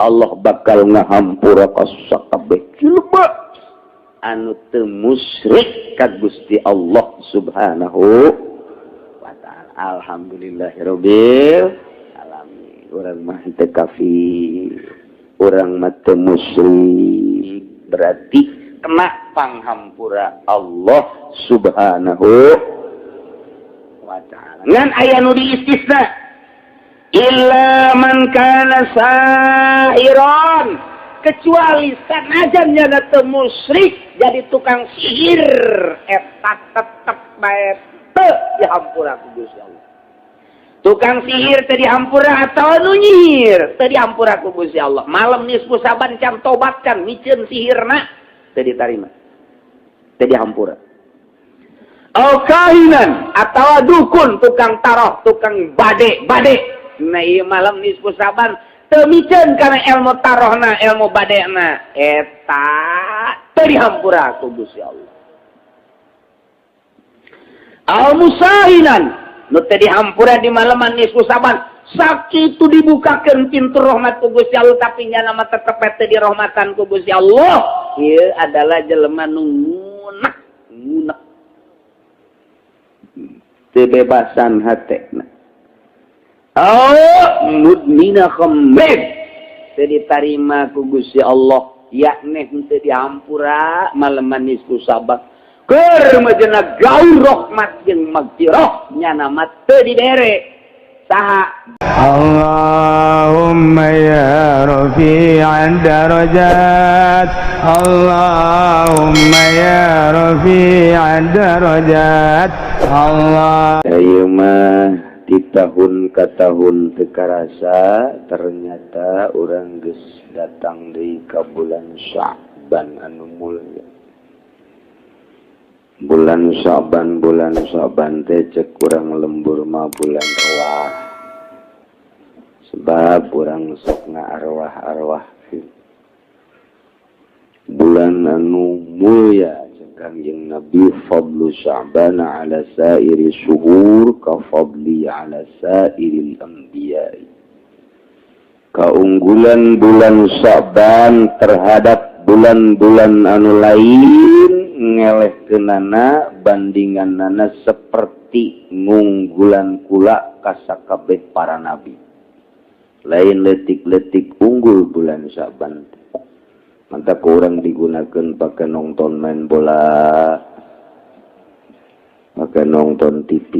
Allah bakal ngahampura ka sakabeh jelema anu teu musyrik ka Gusti Allah Subhanahu wa taala. Alhamdulillahirabbil alamin. Urang mah teu kafir, urang mah teu musyrik, berarti kena panghampura Allah Subhanahu wa taala. Ngan aya nu diistisna, illa man kana sahiran, kecuali sanajan nya teu musyrik jadi tukang sihir, eta tetep bae teu dihampura ku Gusti Allah. Tukang sihir teu dihampura atawa nu nyihir teu dihampura ku Gusti Allah. Malam nisfu saban can tobat can miceun sihirna teu ditarima, teu dihampura. Au kahinan atawa dukun, tukang taroh, tukang bade. Nah ieu malam nisfu saban teu miceun kana ilmu tarohna, ilmu badena, eta teu dihampura ku Gusti Allah. Au musahinan, nu teu dihampura di malaman nisfu saban, sakitu dibukakeun pintu rahmat ku Gusti Allah tapi nya nama tetep teu dirahmatan ku Gusti Allah. Ieu adalah jelema nu ngunek. Teu bebasan hatena. Au mudmina khamr, teu ditarima ku Gusti Allah, yakni teu dihampura malaman nisfu saban. Keur majenna gaul rahmat jeung magfirah nya nama teu dibere. Saha? Allahumma ya rafi'ad darajat, Allahumma ya rafi'ad darajat, Allah. Ayeuna mah di tahun ke tahun teu karasa ternyata urang geus datang deui ka bulan Sya'ban anu mulya. Bulan Sya'ban teh cek urang lembur mah bulan arwah. Sebab urang sok ngaarwah-arwah. Bulan anu mulya cek Kangjeng Nabi, fadlu Sya'ban ala sairi syuhur ka fadli ala sairil anbiya. Keunggulan bulan Sya'ban terhadap bulan-bulan anu lain ngelehkeunana bandinganana seperti ngunggulan kula ka sakabeh para nabi. Lain letik-letik unggul bulan Sya'ban. Mantap orang digunakan pakai nonton main bola, pakai nonton TV.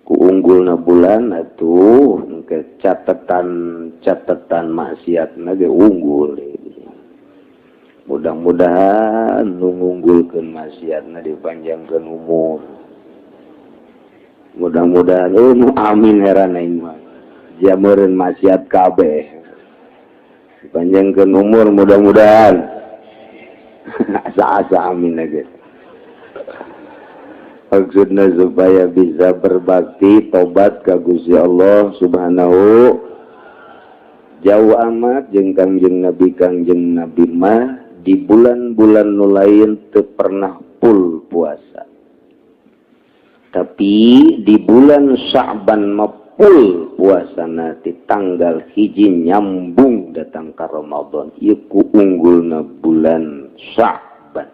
Ku unggulna bulan atuh ke catatan maksiatna ge unggul. Mudah-mudahan nunggulkeun maksiatna dipanjangkeun umur. Mudah-mudahan amin heran aing mah. Jameureun maksiat kabeh. Dipanjangkeun umur mudah-mudahan. Asa-asa amin aja. Maksudna supaya bisa berbakti tobat ka Gusti Allah Subhanahu. Jauh amat jeung Kangjeng Nabi mah di bulan-bulan nu lain teu pernah full puasa. Tapi di bulan Sya'ban mah full puasana ti tanggal hiji nyambung datang ka Ramadan. Ieu ku unggulna bulan Sya'ban.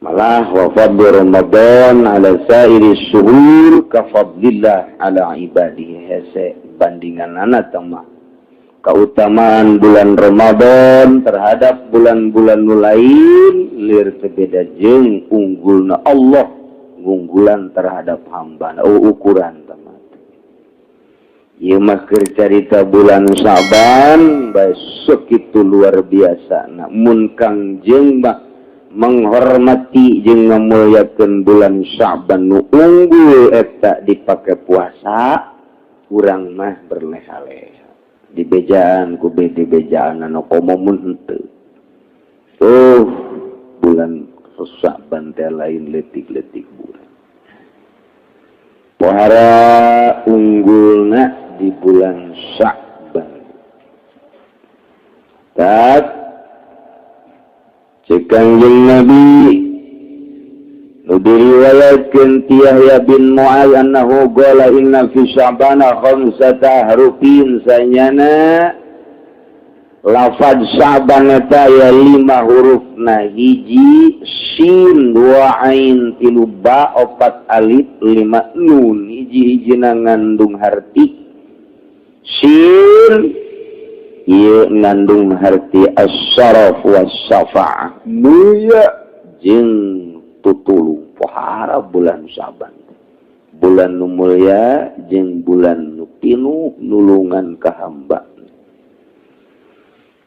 Malah wa fadlu Ramadan ala sairi syuhur ka fadlillah ala ibadihi. Hese bandinganana tama keutamaan bulan Ramadan terhadap bulan-bulan lain lir beda jeung unggulna Allah unggulan terhadap hamba. Ukuran teman. Ieu mah keur carita bulan Sya'ban bae sakitu luar biasa. Mun Kangjeng mah menghormati jeung ngamulyakeun bulan Sya'ban nu unggul eta dipake puasa, urang mah berleha-leha. Di bejaan ku bejaan anu komomun henteu. Bulan Sya'ban teh lain letik-letik bulan. Pohara unggulna di bulan Sya'ban. Tak cek Kangjeng Nabi diriwayatkeun ti Yahya bin Mu'adz annahu qala inna fi Sya'bana khamsata harufin sanyana lafaz Sya'ban eta aya 5 hurufna hiji shin 2 ain 3 ba 4 alif 5 nun hiji-hijina ngandung harti shin ieu ngandung harti as-syaraf was-syafa'ah mulia jeung tutulung pohara bulan Sya'ban bulan nu mulia jeung bulan nu pinuh nulungan ka hamba.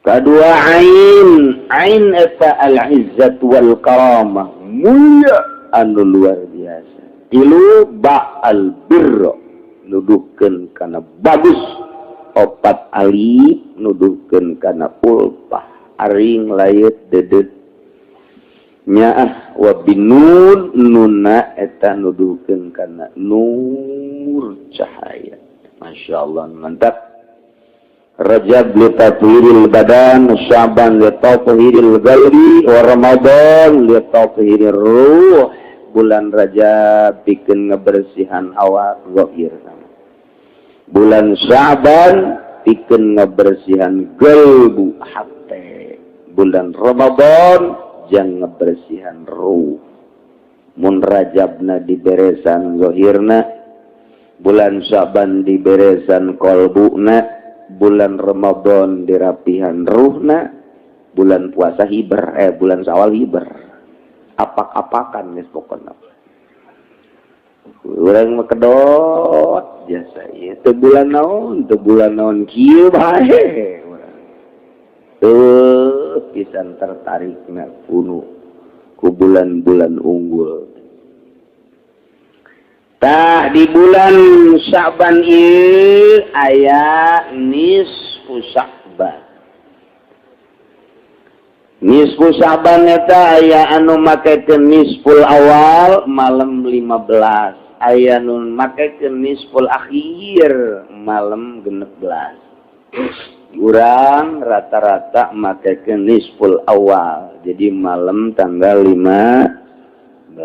Kadua ain eta al-izzat wal karamah mulia anu luar biasa. Tilu ba al-birr nuduhkeun kana bagus. 4 alif nuduhkeun kana ulpah aring layet dedet nyaah wa binun nunna eta nuduhkeun kana nur cahaya. Masyaallah mantap. Rajab li tathhiril badan, Sya'ban li tathhiril qalbi, wa Ramadan li tathhirir ruh. Bulan Rajab pikeun ngabersihan awak zahir. Bulan Sya'ban pikeun ngabersihan qalbu hate. Bulan Ramadan jang ngebersihan ruh. Mun Rajabna diberesan zahirna, bulan Sya'ban diberesan qalbuna, bulan Ramadan dirapihan ruhna, bulan puasa hiber, bulan Syawal hiber. Apak-apakan geus pokona. Urang mah kedot jasa ieu teu bulan naon kieu bae. Pisan tertarikna kuno ku bulan-bulan unggul. Tah di bulan Sya'ban ieu aya nisfu Sya'ban. Nisfu Sya'ban eta aya anu makekeun nisful awal malam 15, aya nu makekeun nisful akhir malam 16. Urang rata-rata makekeun nisful awal, jadi malam tanggal 15.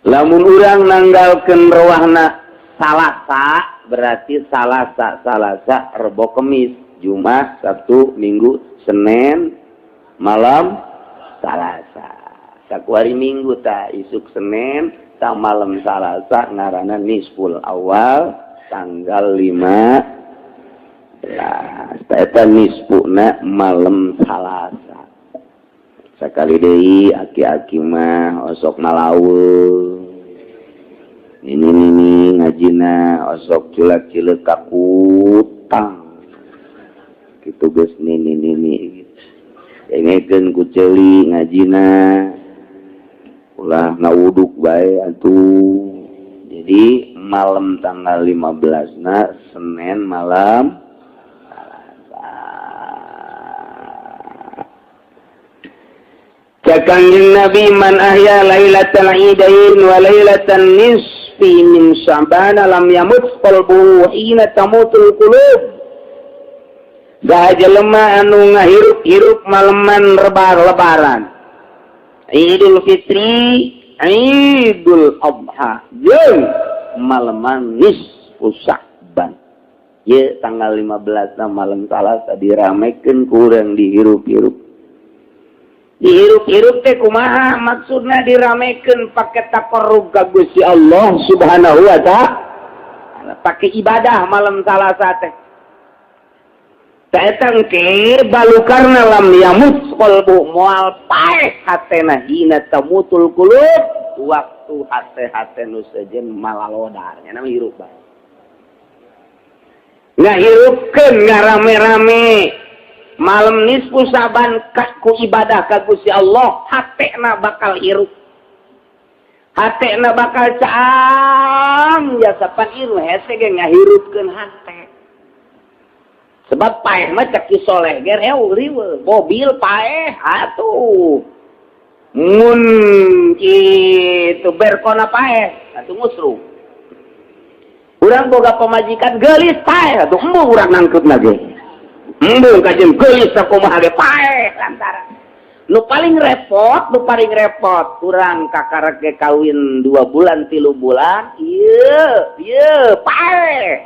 Lamun urang nanggalkeun rawahna Salasa, berarti Salasa Rebo Kemis, Jumat, Sabtu, Minggu, Senin, malam Salasa. Sakuari Minggu ta isuk Senin ta malam Salasa ngaranna nisful awal tanggal 15. Eta nisfuna malam Salasa. Sakali deui aki-aki mah osok nalaul. Ini ngajina osok cilak-cilek kakutang. Kitu geus nini. Engekeun ku ceuli ngajina. Ulah ngawuduk bae atuh. Jadi malam tanggal 15-na Senin malam Salasa. Kanjeng Nabi man ahya lailatal idain wa lailatan nisfi min Sya'ban lam yamut qalbuhu hina tamutul qulub. Sahaja lemah anu ngahirup-hirup maleman lebaran. Idul Fitri, Idul Adha, jeung maleman nisfu Sya'ban. Ye tanggal 15 na malam Salasa diramekeun ku urang dihirup-hirup. Dihirup-hirup teh kumaha maksudna diramekeun pake taqarrub ka Gusti Allah Subhanahu wa ta'ala. Pake ibadah malam Salasa teh. Taetang ke balukarna lam yamut qalbu moal paeh hatena hina tamutul qulub waktu hate-hate nu sejen malalodar nya nama hirup bae. Ngahirupkeun ngarame-rame malam nisfu Sya'ban ku ibadah ka Gusti Allah, hatena bakal hirup. Hatena bakal caang jasa pan ieu hese ge ngahirupkeun hate. Sebab paeh mah cek soleh ge riweuh, mobil paeh atuh. Mun kitu berkona paeh atuh ngusru. Urang boga pamajikan geulis paeh atuh embung urang nangkeupna ge. embung kajen geulis sakumaha ge paeh lantaran nu paling repot kurang kakarek ge kawin 2 bulan 3 bulan ieu paeh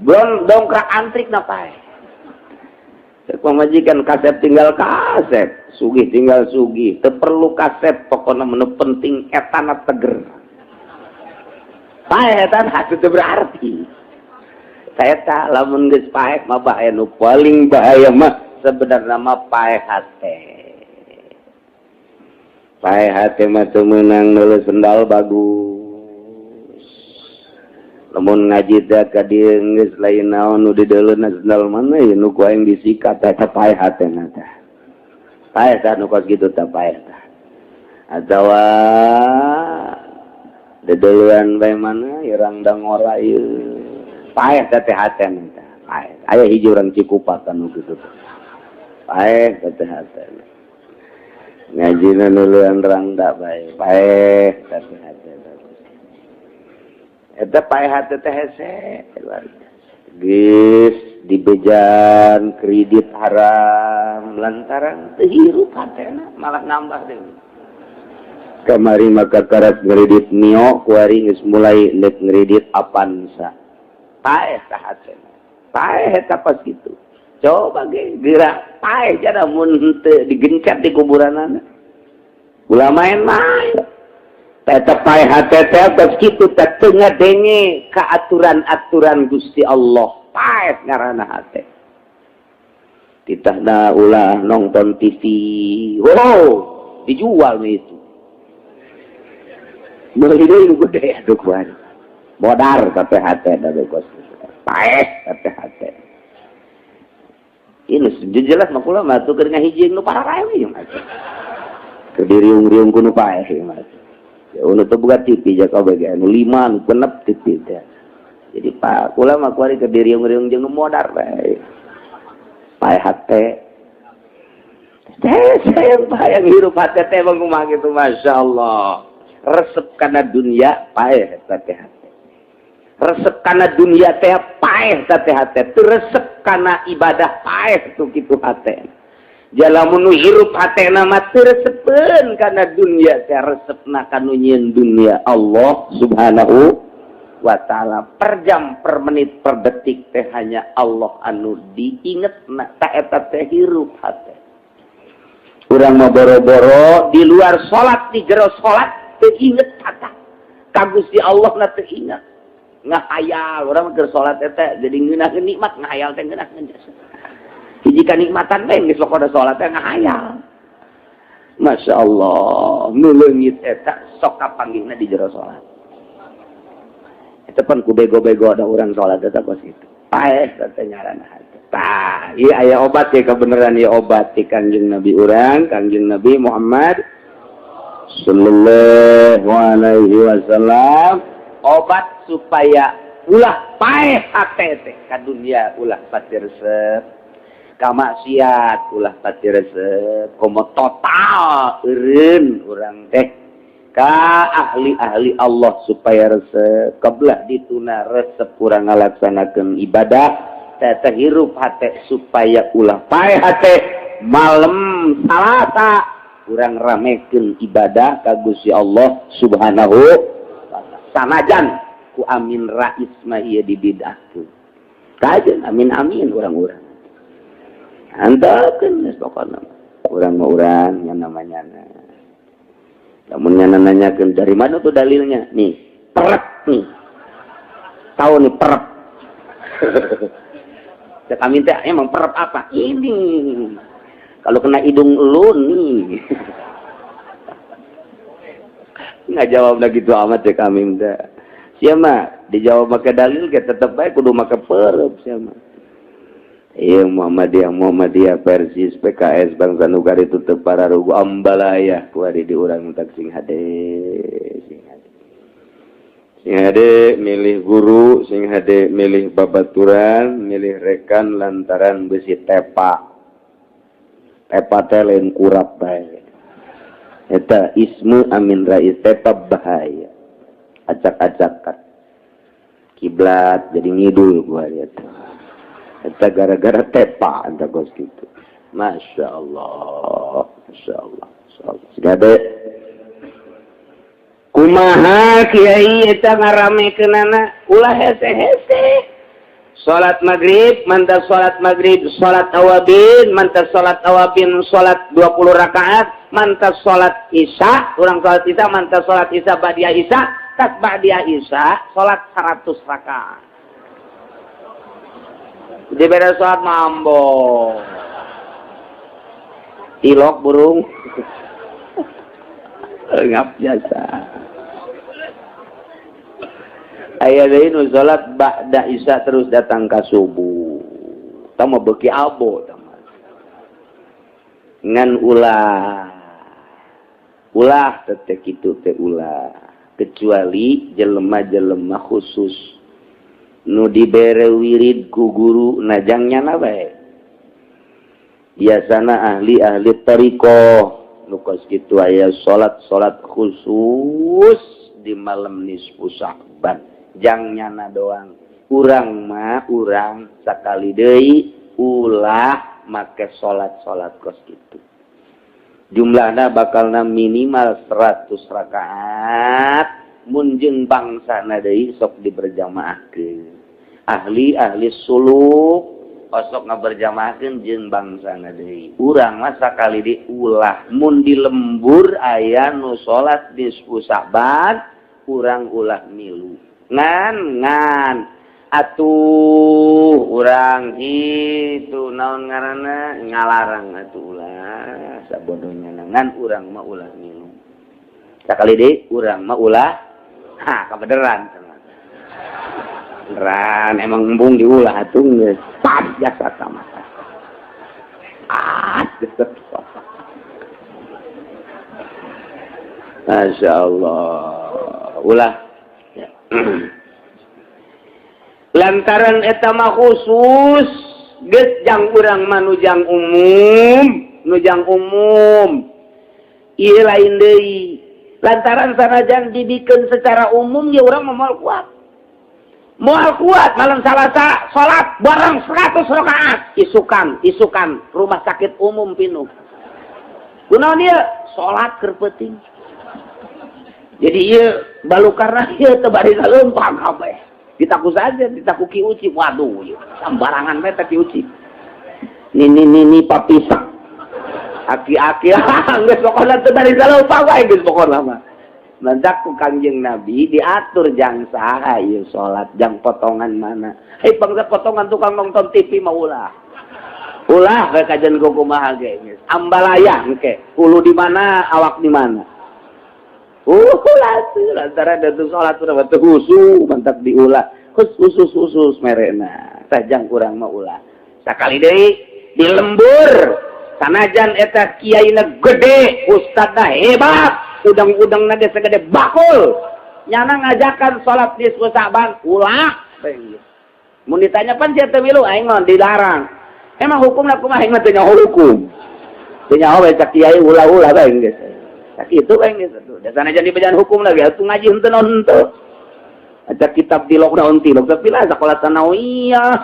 belum dongkrak antrik na paeh pamajikan kasep tinggal kasep sugih tinggal sugih teu perlu kasep pokona menu penting etana teger paeh eta hatu teu berarti saeta lamun geus paeh mah bahaya nu paling bahaya mah sebenarnya mah paeh hate mah teu meunang nulis sendal bagus lamun ngaji teh ka dieu geus lain naon nu dideuleuna sendal mana ye nu ku aing disikat eta paeh hate na teh paeh tah nu kos kitu teh paeh tah atawa dedeuluan bae mana irang dangora ieu paeh teh hate na teh paeh aya hiji urang Cikupa anu kitu paeh teh hate ngajina nuluan rangda bae paeh teh hate eta paeh hate teh hese geus dibejan kredit haram lantaran teu hirup hatena malah nambah deui kamari maka karat kredit Mio kuari geus mulai neuk kredit Avanza paeh teh hatena paeh eta pas kitu coba ge gerak paeh jana mun teu digencet di kuburanana ulah main-main eta paeh hate teh pas kitu teh teu ngadenge ka aturan-aturan Gusti Allah paeh ngaranna hate ditahna ulah nonton TV dijual nih itu meuli deui nu gede atuh kuari modar ka hate da kos paeh ka hate ini jelas mah kula mah tuh keur ngahiji nu pararae we mah keur diriung-riung ku nu paeh mah ya unu teu boga TV jaka bage anu 5 nu genep TV teh jadi pak kula mah kuari keur diriung-riung jeung nu modar bae paeh hate sayang bayang hirup hate teh mah kumaha kitu masyaallah resep kana dunia paeh teh hate resep kana dunia teh paeh teh hate teu resep kana ibadah paeh tu kitu hate jalamun nu hirup hatena mah teu resepeun kana dunia teh resepna kanu nyieun dunia Allah Subhanahu wa taala per jam per menit per detik teh hanya Allah anu diingetna ta eta teh hirup hate urang mah boro-boro di luar salat di jero salat teu inget kata ka Gusti Allah na teu inget ngahayal urang keur salat eta jadi ngeunaheun nikmat ngahayal teh ngeunaheun jasa hiji kanikmatan teh geus pokoda salat teh ngahayal masyaallah nu leungit eta sok kapanggihna di jero salat eta pan ku bego-bego ada urang salat eta kos kitu paeh teh ngaranna hate tah ieu aya obat ya kebenaran ieu obat ti Kanjeng Nabi urang Kanjeng Nabi Muhammad sallallahu alaihi wasallam obat supaya ulah paeh hate teh ka dunia ulah pati resep ka maksiat ulah pati resep komo total eureun urang teh ka ahli-ahli Allah supaya resep kebelah dituna resep urang ngalaksanakeun ibadah teh hirup hate supaya ulah paeh hate malam Salasa urang ramekeun ibadah ka Gusti Allah Subhanahu sanajan ku amin rais mah ieu dibidahkeun kajeun amin urang-urang antakeun geus pokona urang mah urang nya namanya lamun nya nanyakeun dari mana tuh dalilnya nih perep nih tahu nih perep cek amin teh emang perep apa ini kalau kena hidung lu nih nggak jawab lagi gitu amat cek amin teh siapa dijawab pakai dalil kita tetap baik kudu make perep siapa iya Muhammadiyah Persis PKS Bangsa Nugari tutup para rugu ambalaya kuari di urang tak sing hade milih guru sing hade milih babaturan milih rekan lantaran besi tepa teh lain kurap bae eta ismu amin rais tepa bahaya acak-acakan kiblat jadi ngidul gua lihat Eta gara-gara tepa anta kos kitu. Masya Allah. Masya Allah. Segade. Kumaha kiai eta ngaramekeunana ulah hese-hese. Salat maghrib, mantap salat maghrib, salat awabin, mantap salat awabin, salat 20 rakaat, mantap salat isya, urang salat isya, mantap salat isya ba'diyah isya, tas ba'diyah isya, salat 100 rakaat. Di beda salat mambo. Tilok burung. Ngap biasa. Aya deui nu salat ba'da isya terus datang ka subuh. Tama beuki abo tama. Ngan ulah teh kitu teh ulah. Kecuali jelema-jelema khusus nu dibere wirid ku guru najangnya na bae. Biasana ahli-ahli tariqah nu kos kitu aya salat khusus di malam nisfu Sya'ban. Jangan doang urang sakali deui ulah make salat kos kitu jumlahna bakalna minimal 100 rakaat mun jeung bangsana deui sok diberjamaahkeun ahli suluk osok ngaberjamaahkeun jeung bangsana deui urang mah sakali deui ulah mun di lembur aya nu salat nisfu Sya'ban urang ulah milu ngan atuh urang itu naon ngaranna ngalarang atuh ulah sabodohnya ngan urang mah ulah minum sakali deui urang mah ulah kabeneran beneran emang embung diulah atuh geus pas jasa sama Masya Allah ulah lantaran eta mah khusus geus jang urang mah nujang umum ieu lain deui lantaran sanajan dibikeun secara umum ya urang mah moal kuat malam Salasa salat bareng 100 rakaat isukan rumah sakit umum pinuh kunaon ieu salat keur penting. Jadi ieu balukarna ieu teu bari saleumpang kabeh. Ditaku saja, ditaku Ki Uci. Waduh, sembarangan bae teh Ki Uci. Ni papisak. Aki-aki geus pokona teu bari saleumpang wae geus pokona mah. Mendak ku Kangjeng Nabi diatur jang saha ieu salat, jang potongan mana. Bangsa potongan tukang nonton TV mah ulah. Ulah we kajen kumaha ge geus. Ambalaya engke. Ulu di mana, awak di mana. Lantaran ada sholat udah waktu khusus mantap diulah khusus merena tajang kurang mau ulah sakali deui di lembur sanajan eta kiaina gede ustadna hebat udang-udang nage segede bakul nyana ngajakan sholat nisfu Sya'ban ulah mun ditanya pan sia teu milu aing mah dilarang emang hukumna kumaha aing mah teu nyaho hukum teu nyaho bae cak kiai ulah-ulah bae geus sakitu bae geus dasana jadi bejaan hukum lagi atuh ngaji henteu naon henteu ada kitab di lockdown tilok tapi lah sakola sanawiyah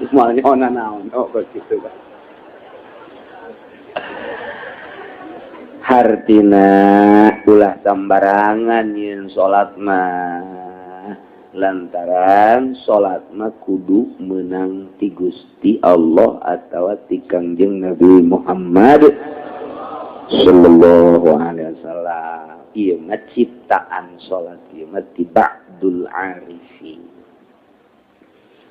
geus moal nyaona naon kok kitu Pak hartina ulah sambarangan yen salat mah lantaran salat mah kudu meunang ti Gusti Allah atawa ti Kangjeng Nabi Muhammad sallallahu alaihi wasallam. Ieu mah ciptaan salat ieu mah ti ba'dul arifin.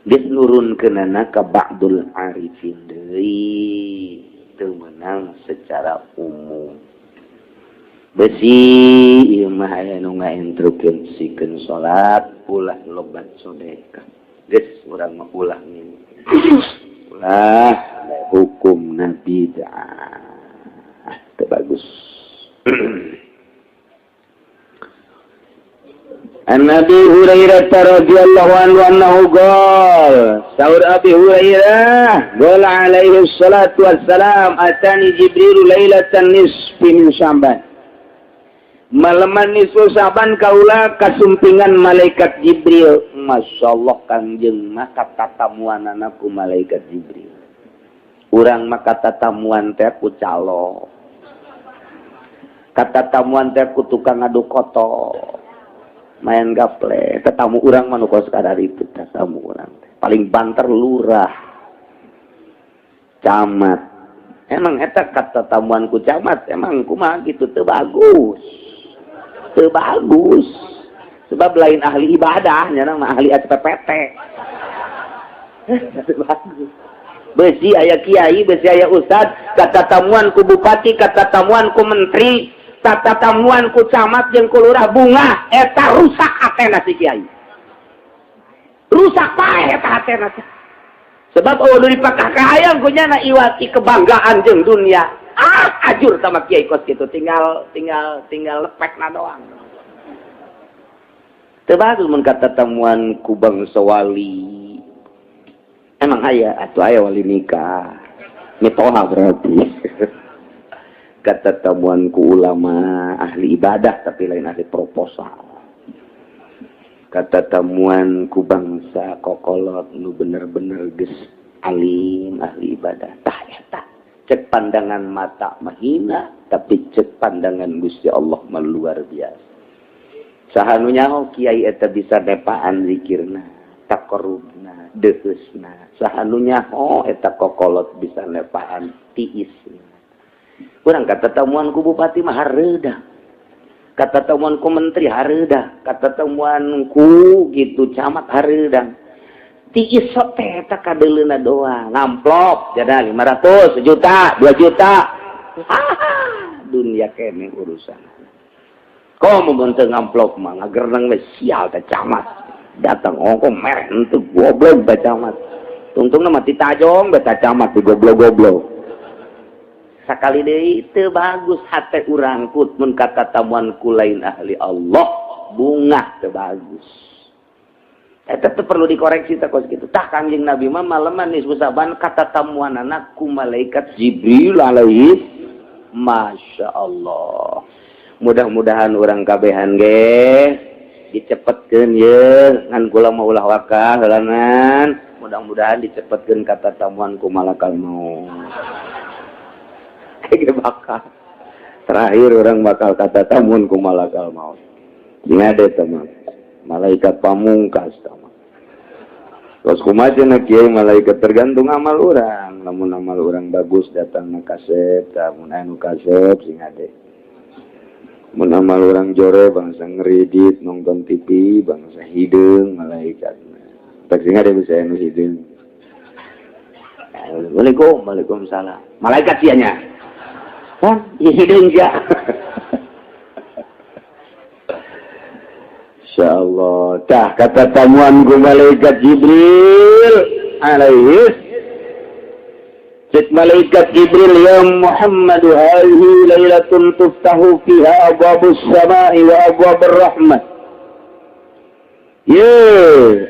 Geus nurunkeunana ka ba'dul arifin deui teu meunang secara umum. Besi ieu mah aya nu ngainstrukeun sikeun salat ulah lobat sedekah. Geus urang mah ulah ngin. Ulah hukum nabi bid'ah. Itu bagus. An-Nabi Hurairah radhiyallahu anhu qala Saur Abi Hurairah qala alaihi salatu wassalam atani Jibril lailatan nisfi min Sya'ban Malaman nisfu Saban kaula kasumpingan malaikat Jibril. Masyaallah Kangjeng maka tatamuanana ku malaikat Jibril. Urang maka tatamuan teh ku calo. Kata tamuan teh ku tukang ngadu koto. Main gaple. Tetamu urang mah nu kos kadar itu tatamu urang. Paling banter lurah. Camat. Emang eta kata tamuan ku camat emang kumaha gitu teu bagus. Teu bagus. Sebab lain ahli ibadah, nya mah ahli SPPT. Teu bagus. Besi aya kiai, besi aya ustad, kata tamuan ku bupati, kata tamuan ku menteri, kata tamuan ku camat jeung ku lurah bunga, eta rusak hatena si kiai. Rusak pae eta hatena. Sebab eueuh dipakah kahayang ku nya iwati kebanggaan jeung dunia. Ajur sama kiai kos gitu, tinggal lepekna doang. Teu bagus mun kata tamuan ku bangsa wali. Emang aya atuh aya wali nikah. Mitoha berarti. Kata tamuan ku ulama ahli ibadah tapi lain ahli proposal. Kata tamuan ku bangsa kokolot nu bener-bener geus alim ahli ibadah. Tah eta cek pandangan mata mahina tapi cek pandangan Gusti Allah mah luar biasa. Sahanu nyaho kiai eta bisa nepaan zikirna, taqarrubna, deusna. Sahanu nyaho eta kokolot bisa nepaan tiisna. Urang kata tamuan ku bupati mah hareuda. Kata tamuan ku menteri hareuda, kata tamuan ku gitu camat hareuda. Tiis teh eta kadeleuna doang, ngamplop jada 500, 1 juta, 2 juta. Dunia kene urusan. Komo mun teu ngamplop mah ngagerenang we sial teh camat. Datang ongko merek henteu goblok teh camat. Tungtungna mah ti tajong beta camat di goblok-goblok. Sakali deui teu bagus hate urang put mun kata tamuan ku lain ahli Allah, bunga teu bagus. Eta teh perlu dikoreksi teh kos kitu. Tah Kangjeng Nabi mah maleman nisfu Saban kata tamuanana ku malaikat Jibril alaihi Masya Allah. Mudah-mudahan orang kabehan ge dicepetkeun ye ngan kula mah ulah wakah heulangan. Mudah-mudahan dicepetkeun kata tamuan ku malakal maut. Kayak bakal. Terakhir orang bakal kata tamuan ku malakal maut. Ngade teman. Malaikat pamungkas teman. Terus kumaha cenah kiai malaikat tergantung amal orang. Lamun amal orang bagus datang na kasep, mun anu kasep sing ade. Mun amal orang jore bangsa ngeridit nonton TV, bangsa hideung malaikat. Tak sing ade bisa anu hideung. Assalamualaikum, waalaikumsalam. Malaikat sianya. Kan hideung ja. Insyaallah. Tah kata tamuan ku malaikat Jibril alaihi. Cik malaikat Jibril ya Muhammad hadhihi lailatun tuftahu fiha abwabus samai wa abwabur rahmat. Ye,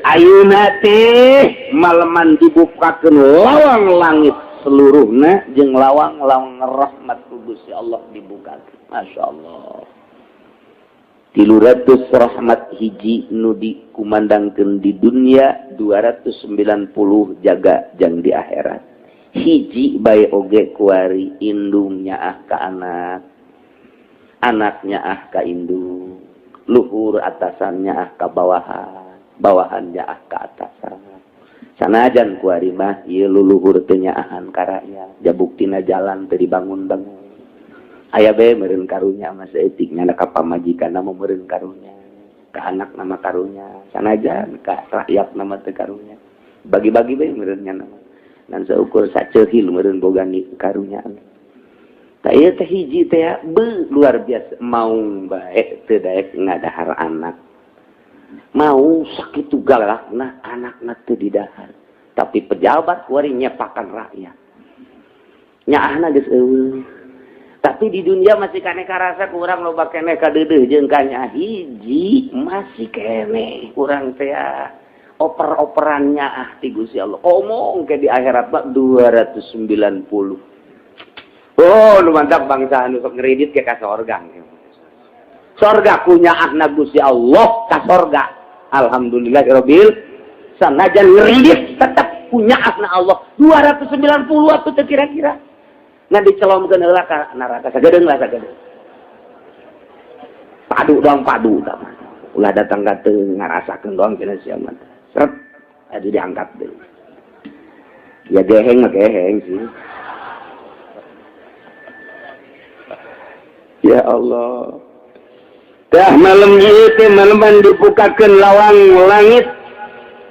ayeuna teh maleman dibukakeun lawang langit seluruhna jeung lawang-lawang rahmat ku Gusti Allah dibukakeun. Masyaallah. 300 rahmat hiji nu dikumandangkeun di dunia, 290 jaga jang di akhirat. Hiji bae oge kuari indungnya ah ka anak, anaknya ah ka indung, luhur atasannya ah ka bawahan, bawahannya ah ka atasan. Sanajan kuari mah ieu luluhur teu nyaahan ka rakyat, jabuktina jalan teu dibangun-bangun. Aya bae meureun karunya mah saeutik nya ka pamajikanna mah meureun karunya, ka anak nama karunya, sanajan ka rakyat nama teu karunya. Bagi-bagi bae meureun nya nama. Dan seukur saceuhil meureun boga ni karunya. Tah ieu teh hiji teh luar biasa mau bae teu daek ngadahar anak. Mau sakitu galakna anakna teu didahar. Tapi pejabat kuari nyepakan rakyat. Nyaahna geus eueuh. Tapi di dunia masih kene karasa kurang loba kene kadeudeuh jeung kanya hiji masih kene kurang teh oper-operannya ah ti Gusti Allah. Omong ke di akhirat mah 290. Oh, lu mantap bangsa anu sok ngredit ke ka sorga. Sorga punya anak Gusti Allah ka sorga. Alhamdulillahirabbil sanajan ngeridit tetap punya anak Allah 290 atuh teh kira-kira. Nah dicelomkeun heula ka neraka sagedeung lah sagedeung. Padu dong padu tah. Ulah datang ka teu ngarasakeun doang cenah sia mah. Seret adi diangkat deui. Ya geheng mah geheng sih. Ya Allah. Dah malam ieu teh malaman dibukakeun lawang langit.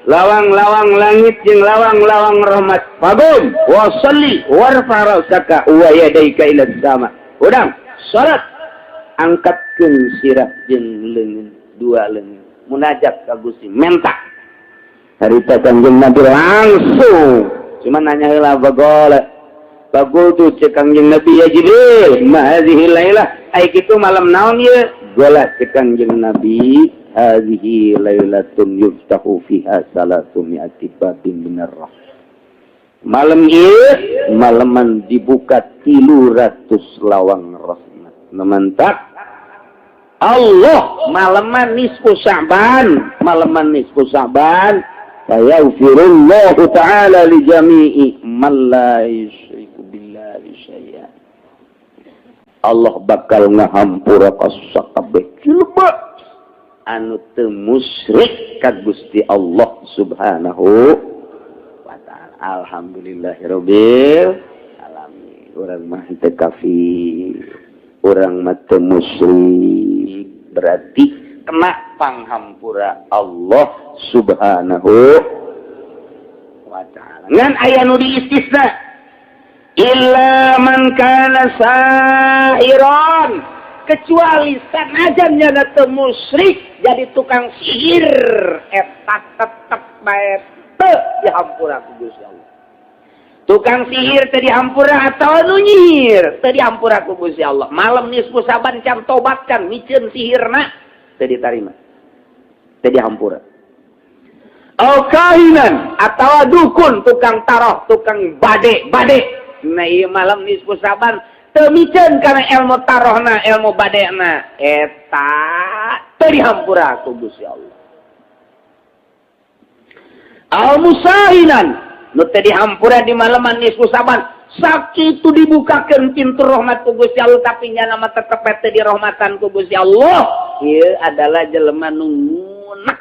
Lawang-lawang langit jeung lawang-lawang rahmat. Fagum wa shalli warfa ra'saka wa yadaika ila sama. Udang salat angkatkeun sirah jeung leungeun, dua leungeun. Munajat ka Gusti, menta. Harita Kangjeng Nabi langsung cuma nanya heula bagol. Bagol tu cek Kangjeng Nabi ya Jibril, ma hadhihi lailah. Ai kitu malam naon ieu? Gola cek Kangjeng Nabi. Hadhihi lailatun yuftahu fiha salasumi'ati babin minar rahmah. Malam ieu malaman dibuka 300 lawang rahmat. Mantap. Allah malaman nisfu Sya'ban, malaman nisfu Sya'ban, yaghfirullahu ta'ala li jami'i man la yusyriku billahi syai'an. Allah bakal ngahampura ka sakabeh jelema anu teu musyrik ka Gusti Allah Subhanahu wa taala. Alhamdulillahirabbil alamin. Urang mah teu kafir, urang mah teu musyrik, berarti kena panghampura Allah Subhanahu wa taala. Ngan aya nu diistisna illa man kana sahiran, kecuali sanajan nya teu musyrik jadi tukang sihir eta tetep bae teu dihampura ku Gusti Allah. Tukang sihir teu dihampura atawa nu nyihir teu dihampura ku Gusti Allah. Malam nisfu Saban can tobatkan miceun sihirna teu ditarima. Teu dihampura. Au kahinan atawa dukun, tukang taroh, tukang bade. Nah ieu malam nisfu Saban teu miceun kana ilmu tarohna, ilmu badena, eta teu dihampura ku Gusti Allah. Al musahinan nu teu dihampura di malaman nisfu Saban, sakitu dibukakeun pintu rahmat ku Gusti Allah tapi nya nama tetep teu dirahmatan ku Gusti Allah. Ieu adalah jelema nu ngunek.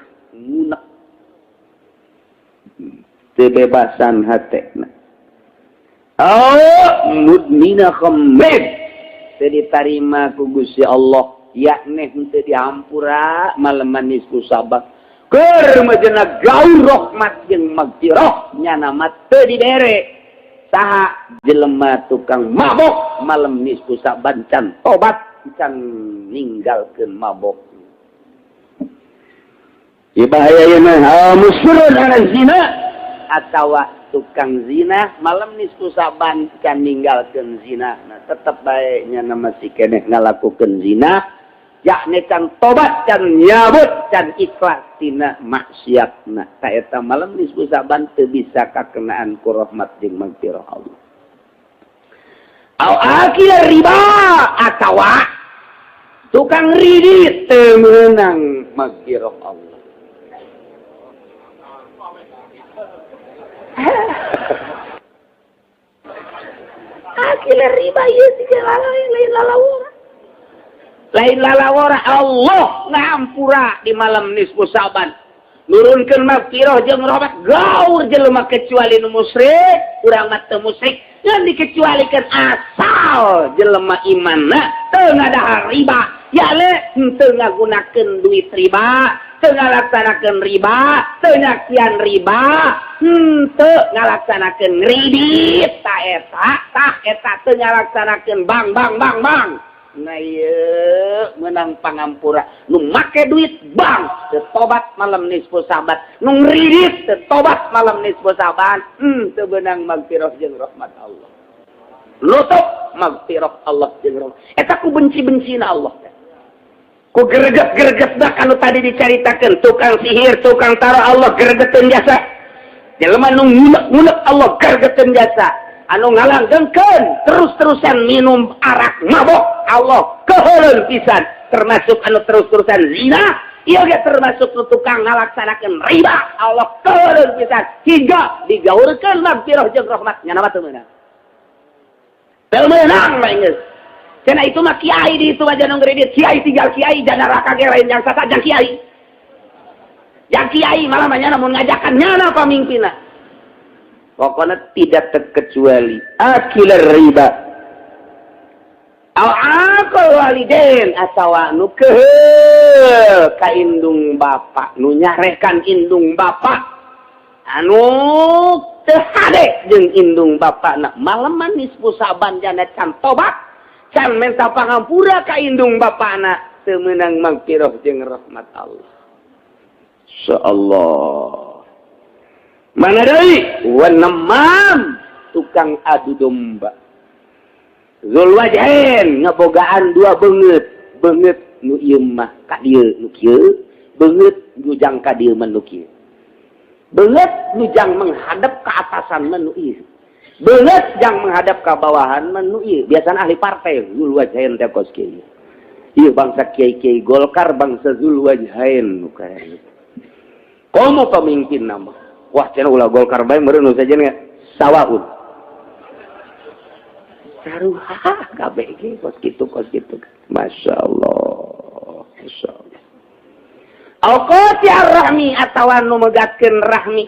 Teu bebasan hatena. Mudmina khamrin teu ditarima ku Gusti Allah, yakni teu dihampura malaman nisfu Saban. Keur majena gaul rahmat jeung magfirah nya nama teu dibere. Saha jelema tukang mabok malam nisfu Saban can tobat can ninggalkeun mabok. Ieu bahaya ieu mah musyrun ala zina atawa tukang zina malam nisfu Saban can ninggalkeun zina. Nah tetep bae nya nama si keneh ngalakukeun zina, yakni can tobat, can nyabut, can ikhlas tina maksiatna. Ka eta malam nisfu Saban teu bisa kakenaan ku rahmat jeung magfirah Allah. Au akil riba atawa tukang ridit teu meunang magfirah Allah. Akhirnya riba ieu tiga lain lalawara. Lain lalawara Allah ngampura di malam nisfu Saban. Nurunkeun magfirah jeung rahmat gaur jelema kecuali nu musyrik, urang mah teu musyrik, ngan dikecualikeun asal jelema imanna teu ngadahar riba. Ya le teu ngagunakeun duit riba, teu ngalaksanakeun riba, teu nyaksian riba, teu ngalaksanakeun ngridit, ta eta teu ngalaksanakeun bang. Nah ieu meunang pangampura nu make duit bang teu tobat malam nisfu Saban, nu ngridit teu tobat malam nisfu Saban, teu beunang magfirah jeung rahmat Allah. Lutup magfirah Allah jeung rahmat. Eta ku benci-bencina Allah. Ku greget-gregetna kanu tadi dicaritakeun tukang sihir, tukang taroh Allah gregeteun jasa. Jelema nu ngunek-ngunek Allah gregeteun jasa. Anu ngalanggengkeun terus-terusan minum arak mabok Allah keheuleun pisan termasuk anu terus-terusan zina, ieu ge termasuk nu tukang ngalaksanakeun riba. Allah keuleuh pisan hingga digaurkeun magfirah jeung rahmat nya nama teu meunang. Teu meunang mah geus. Cenah itu mah kiai di itu aja nu ngredit, kiai tinggal kiai dan neraka ge lain yang sasa jeung kiai. Yang kiai malah mah nya mun ngajakan nya pamimpinna. Pokoknya tidak terkecuali akilar riba. Al-aqal walidain atawa nu keheul ka indung bapa, nu nyarekan indung bapa. Anu teu hade jeung indung bapana, maleman nisfu saban jana can tobat, can minta pangampura ka indung bapana, teu meunang magfirah jeung rahmat Allah. Insyaallah. Mana deui? Wanamam, tukang adu domba. Zulwajhain, ngabogaan dua beungeut. Beungeut nu ieu mah ka dieu nu kieu, beungeut nu jang ka dieu mah nu kieu. Beungeut nu jang menghadap ke atasan mah nu ieu. Beungeut jang menghadap ka bawahan mah nu ieu. Biasana ahli partai Zulwajhain teh kos kieu. Ieu bangsa kiai-kiai Golkar, bangsa Zulwajhain nu kaya. Komo pemimpin nama. Wah, cenah ulah Golkar bae meureun saja nya sawaun. Saruha kabeh ge kos kitu. Masyaallah. Masyaallah. Alqati ar-rahmi atawa nu megatkeun rahmi.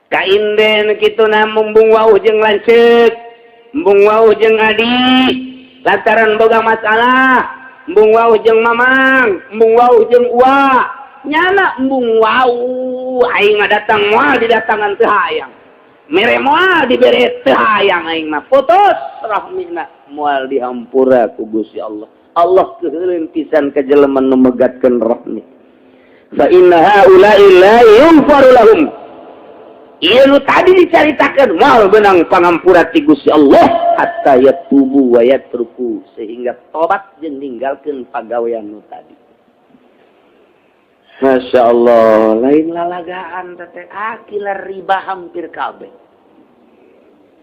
Ka inden kituna mumbung wauh jeung lanceuk, mumbung wauh jeung adi, lantaran boga masalah, mumbung wauh jeung mamang, mumbung wauh jeung uwa. Nyana embung wau aing datang moal didatangan teu hayang, mere moal dibere teu hayang aing mah putus rahmina moal dihampura ku Gusti Allah. Allah keuleuh pisan ka jelema nu megatkeun rahmi. Fa inna haula'i la yughfaru lahum. Ieu nu tadi dicaritakeun moal beunang pangampura ti Gusti Allah hatta yatubu wa yatruku, sehingga tobat jeung ninggalkeun pagawean nu tadi. Masya Allah, lain lalagaan tete akilar riba hampir kabeh.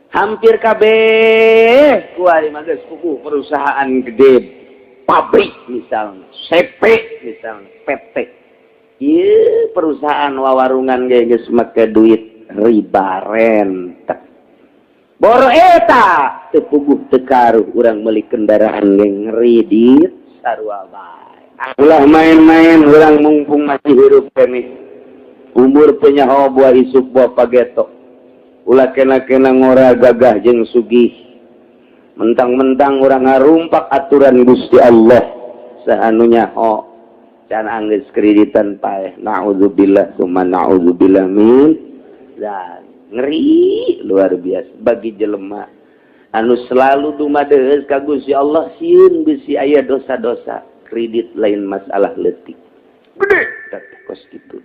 Hampir kabeh kuari mah geus kuku perusahaan gede, pabrik misalnya, CP misalnya, PT. Ieu perusahaan wawarungan ge geus make duit riba rentet. Boro eta teu puguh teu karuh urang meuli kendaraan ge ngredit sarua bae. Ulah main-main orang mumpung masih hidup kene. Umur penyaho buah isuk buah pageto. Ulah kena-kena ngora gagah jeung sugih. Mentang-mentang orang ngarumpak aturan Gusti Allah. Sahanu nyaho can anggeus kreditan paeh. Nauzubillah summa nauzubillah min dzalik. Ngeri luar biasa bagi jelema anu selalu dumadeus ka Gusti Allah sieun bisi aya dosa-dosa. Kredit lain masalah leutik. Gede kos kitu.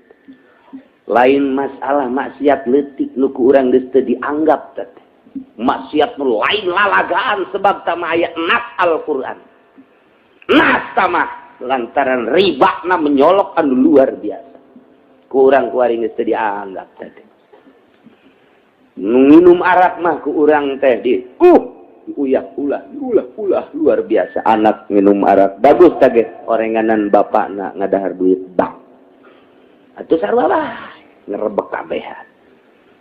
Lain masalah maksiat leutik nu ku urang geus teu dianggap teh. Maksiat nu lain lalagaan sebab tama aya nas Al-Qur'an. Nas tamah lantaran ribana menyolok anu luar biasa. Ku urang kuari geus teu dianggap teh. Nu minum arak mah ku urang teh di uyah ulah luar biasa anak minum arak bagus tage orenganan bapakna ngadahar duit bank atuh sarua lah ngerebek kabehan.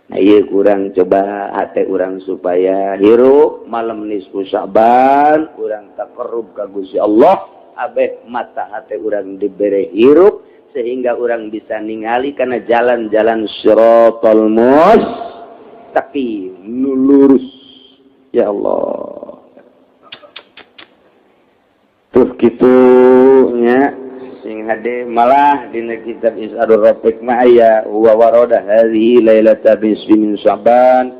Nah ieu kurang coba hate urang supaya hirup malam nisfu Sa'ban urang taqarrub ka Gusti Allah abeh mata hate urang dibere hirup sehingga urang bisa ningali kana jalan-jalan siratal mustaqim nu lurus. Ya Allah. Terus gitu nya sing hade malah dina kitab Is'adur Rafiq mah aya wa warada hadhihi lailata bismi min Sa'ban.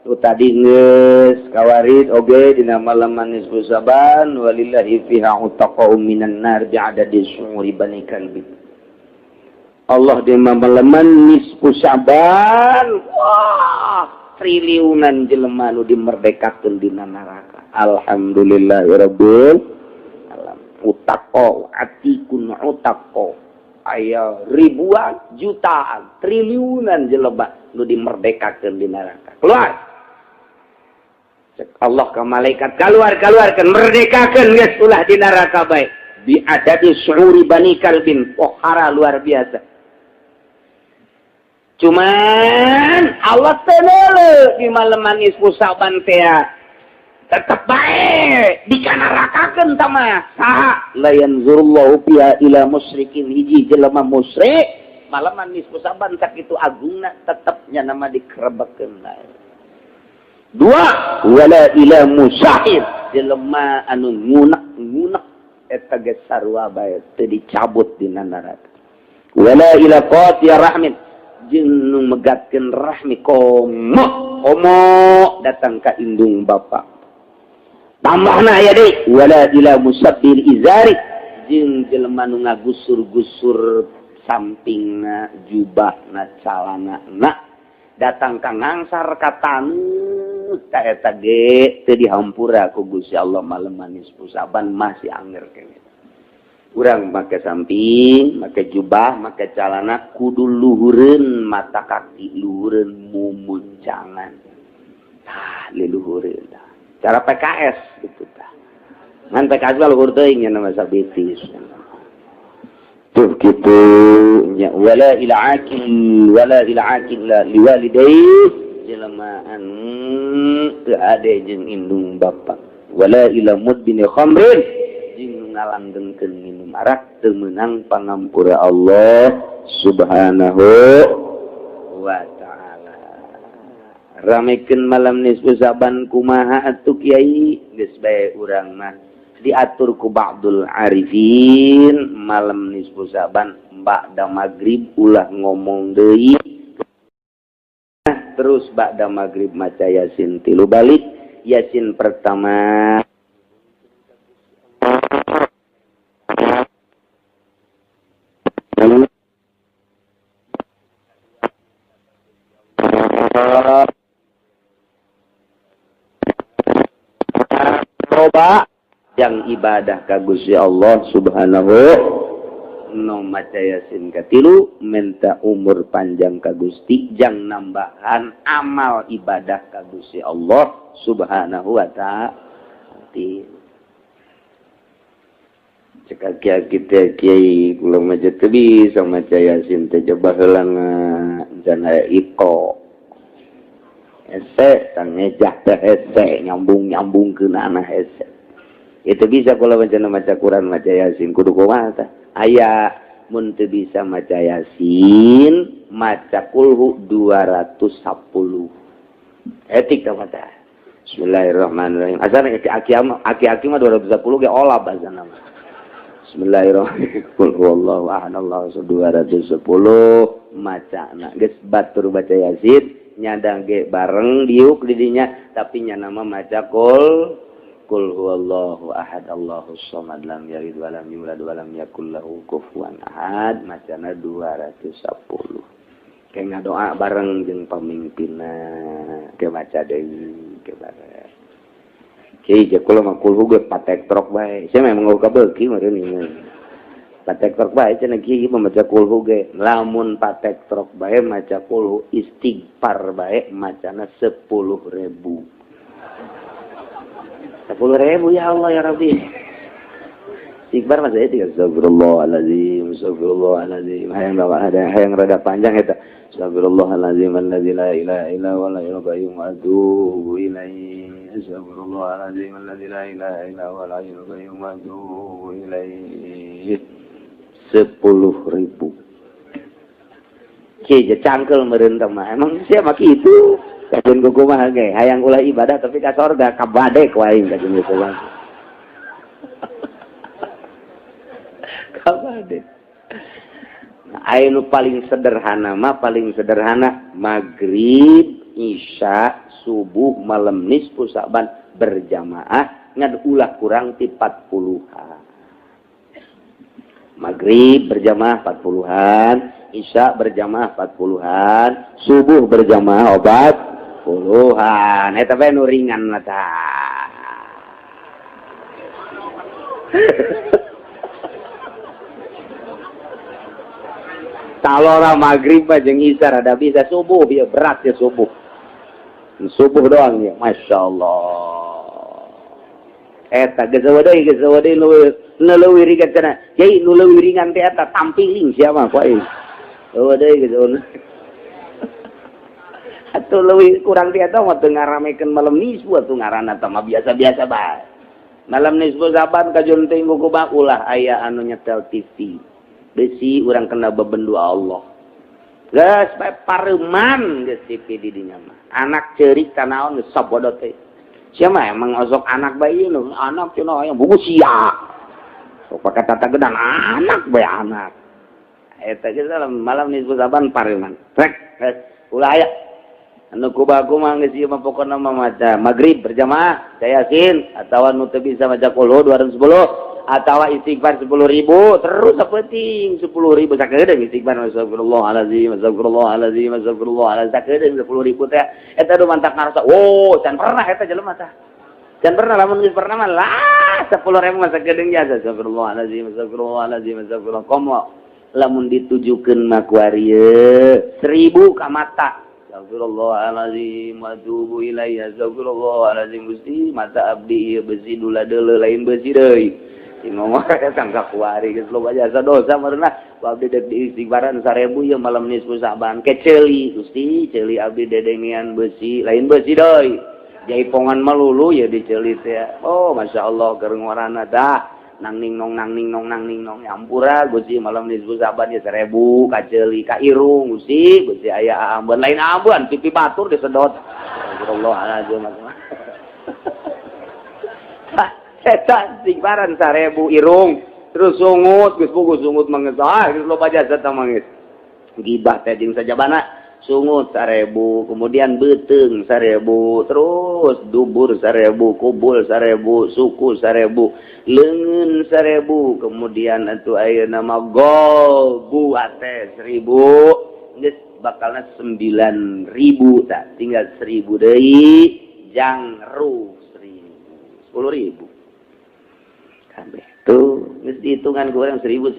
Tu tadi geus kawarid oge dina malam nisfu Sa'ban walillahi fiha utaqa'u minan nar bi'adadi syu'uri bani kalbi. Allah di malam nisfu Sa'ban. Wah. Triliunan jelema nu dimerdekakeun dina neraka. Alhamdulillahirabbil alamin. Utaqo atikun utaqo aya ribuan jutaan triliunan jelema nu dimerdekakeun dina neraka. Keluar. Allah ke malaikat keluarkan merdekakan geus ulah di neraka bae bi adadi syuuri bani kalbin pohara luar biasa. Cuman Allah tenele di malaman ispu saban teh tetep bae dikanarakakeun tama saha la yanzurullahu biha ila musyrikin hiji jelema musyrik malaman ispu saban tak itu agungna tetepnya nama dikerebekeun bae. Dua wala ila musahir jelema anu ngunek eta ge sarua bae teu dicabut dina neraka. Wala ila qati rahmin jeung nu megatkeun rahmi komo datang ka indung bapa. Tambahna aya deui wala ila musabbil izari jeung jelema nu ngagusur-gusur sampingna jubahna calanana datang ka ngangsar ka taneuh ta eta ge teu dihampura ku Gusti Allah maleman nisfu saban masih anger kene. Urang make samping, make jubah, make calana kudu luhureun mata kaki, luhureun mumuncangan. Tah, liluhureun tah. Cara PKS gitu tah. Ngan PKS luhur teuing nya nama sabitis. Tuh gitu nya wala ila akil liwalidayhi jelema anu teu ade jeung indung bapa wala ila mudbini khamrin jeung ngalanggengkeun minum arak teu meunang pangampura Allah subhanahu wa ta'ala. Ramekeun malam nisfu saban kumaha atuh kiai geus bae urang mah diatur ku ba'dul arifin malam nisfu saban ba'da maghrib ulah ngomong deui terus ba'da maghrib maca yasin 3 balik. Yasin pertama coba yang ibadah ka Gusti Allah subhanahu no maca yasin katilu minta umur panjang ka Gusti jang nambahan amal ibadah ka Gusti Allah subhanahu wa ta'ala. Cekak kita kiai kula maca teu bisa maca yasin teh coba heula jana iko hese tang ngejah teh hese nyambung-nyambungkeun ana hese. Itu bisa kalau maca Quran maca yasin kudu kumaha tah? Aya mun teu bisa maca yasin maca kulhu 210. Etik ka maca. Bismillahirrahmanirrahim. Asana aki-aki mah 210 ge olah bahasana mah. Bismillahirrahmanirrahim. Qul huwallahu ahad Allahu samad 210 macana. Geus batur baca yasin nyadang ge bareng diuk di dinya tapi nya nama maca Qul huwallahu ahad Allahus samad lam yalid wa lam yulad wa lam yakul lahu kufuwan ahad macana 210. Kayak ngadoa bareng jeung pamimpinna ke maca deui ke bareng. Kiai je kula mah kulhu ge patek trok bae. Saya memang ngeuka beuki meureun ieu. Patek trok bae cenah kiai maca kulhu ge. Lamun patek trok bae maca kulhu istighfar bae macana 10.000. 10.000 ya Allah ya Rabbi. Istighfar masa itu astagfirullahalazim hayang rada panjang eta astagfirullahalazim alladzi la ilaha illa huwa al-hayyul qayyum wa atubu ilaihi astagfirullahalazim alladzi la ilaha illa huwa al-hayyul qayyum wa atubu ilaihi 10.000. Kieu cangkel meureun teh mah emang sia mah kitu. Kajian kumaha ge hayang ulah ibadah tapi ka sorga kabade ku aing kajian kumaha. Kabade. Nah, anu paling sederhana maghrib, isya, subuh, malam nisfu saban berjamaah ngad ulah kurang ti 40-an. Maghrib berjamaah 40-an, isya berjamaah 40-an, subuh berjamaah 40-an. Eta bae nu ringan mah tah. Talora maghrib jeung isya rada bisa, subuh bieu berat ya subuh. Subuh doang ya, Masya Allah. Eta geus deui nu leuwih ringan cenah. Yai nu leuwih ringan teh eta tampiling sia mah poe. Eueuh deui geus. Atuh leuwih kurang ti eta mah teu ngaramekeun malam nisfu atuh ngaranna teh mah biasa-biasa bae. Malam nisfu Saban kajunting ku ulah aya anu nyetel TV. Besi urang kena bebendu Allah. Geus bae pareuman geus TV di dinya mah. Anak ceurik tanaon geus sabodot teh. Sia mah emang osok anak bayi nu anak cenah aya buku sia. Sok pake tata gedan anak bae anak. Eta geus malam nisfu Saban pareuman. Rek, ulah aya. Anu kubaku mah geus ieu mah pokona mah maca magrib berjamaah, Yasin atawa nu teu bisa maca qul 210 atawa istighfar 10.000 terus sapenting 10.000 sakedeung istighfar astagfirullahalazim astagfirullahalazim astagfirullahalazim sakedeung 10.000 teh eta nu mantap ngarasa can pernah eta jelema tah can pernah lamun geus pernah mah lah 10.000 mah sakedeung jasa astagfirullahalazim astagfirullahalazim astagfirullah komo lamun ditujukeun mah ku ari 1000 ka mata astagfirullahalazim wa atubu ilaihi astagfirullahalazim Gusti mata abdi ieu besi dula deuleu lain besi deui ngomong tangka kuari geus loba jasa dosa meurna abdi dek istighfaran 1000 ieu malam nisfu Saban keceuli Gusti ceuli abdi dedengian besi lain besi deui jaipongan melulu ya diceuli teh oh masyaallah keur ngorana dah nang ning nong nyampura Gusti malam nisfu Saban ya 1000 kaceuli ka irung Gusti besi aya ambon lain ambon pipi batur disedot astagfirullahalazim setan istighfaran 1000 irung terus sungut geus puguh sungut mangeus geus loba jasa tah mangeus gibah teh jeung sajabana sungut 1000 kemudian beuteung 1000 terus dubur 1000 kubul 1000 suku 1000 leungeun 1000 kemudian atuh ayeuna mah gol teh 1000 geus bakalna 9000 tah tinggal 1000 deui jangru 10.000 kabeh tuh geus dihitungan ku urang 1000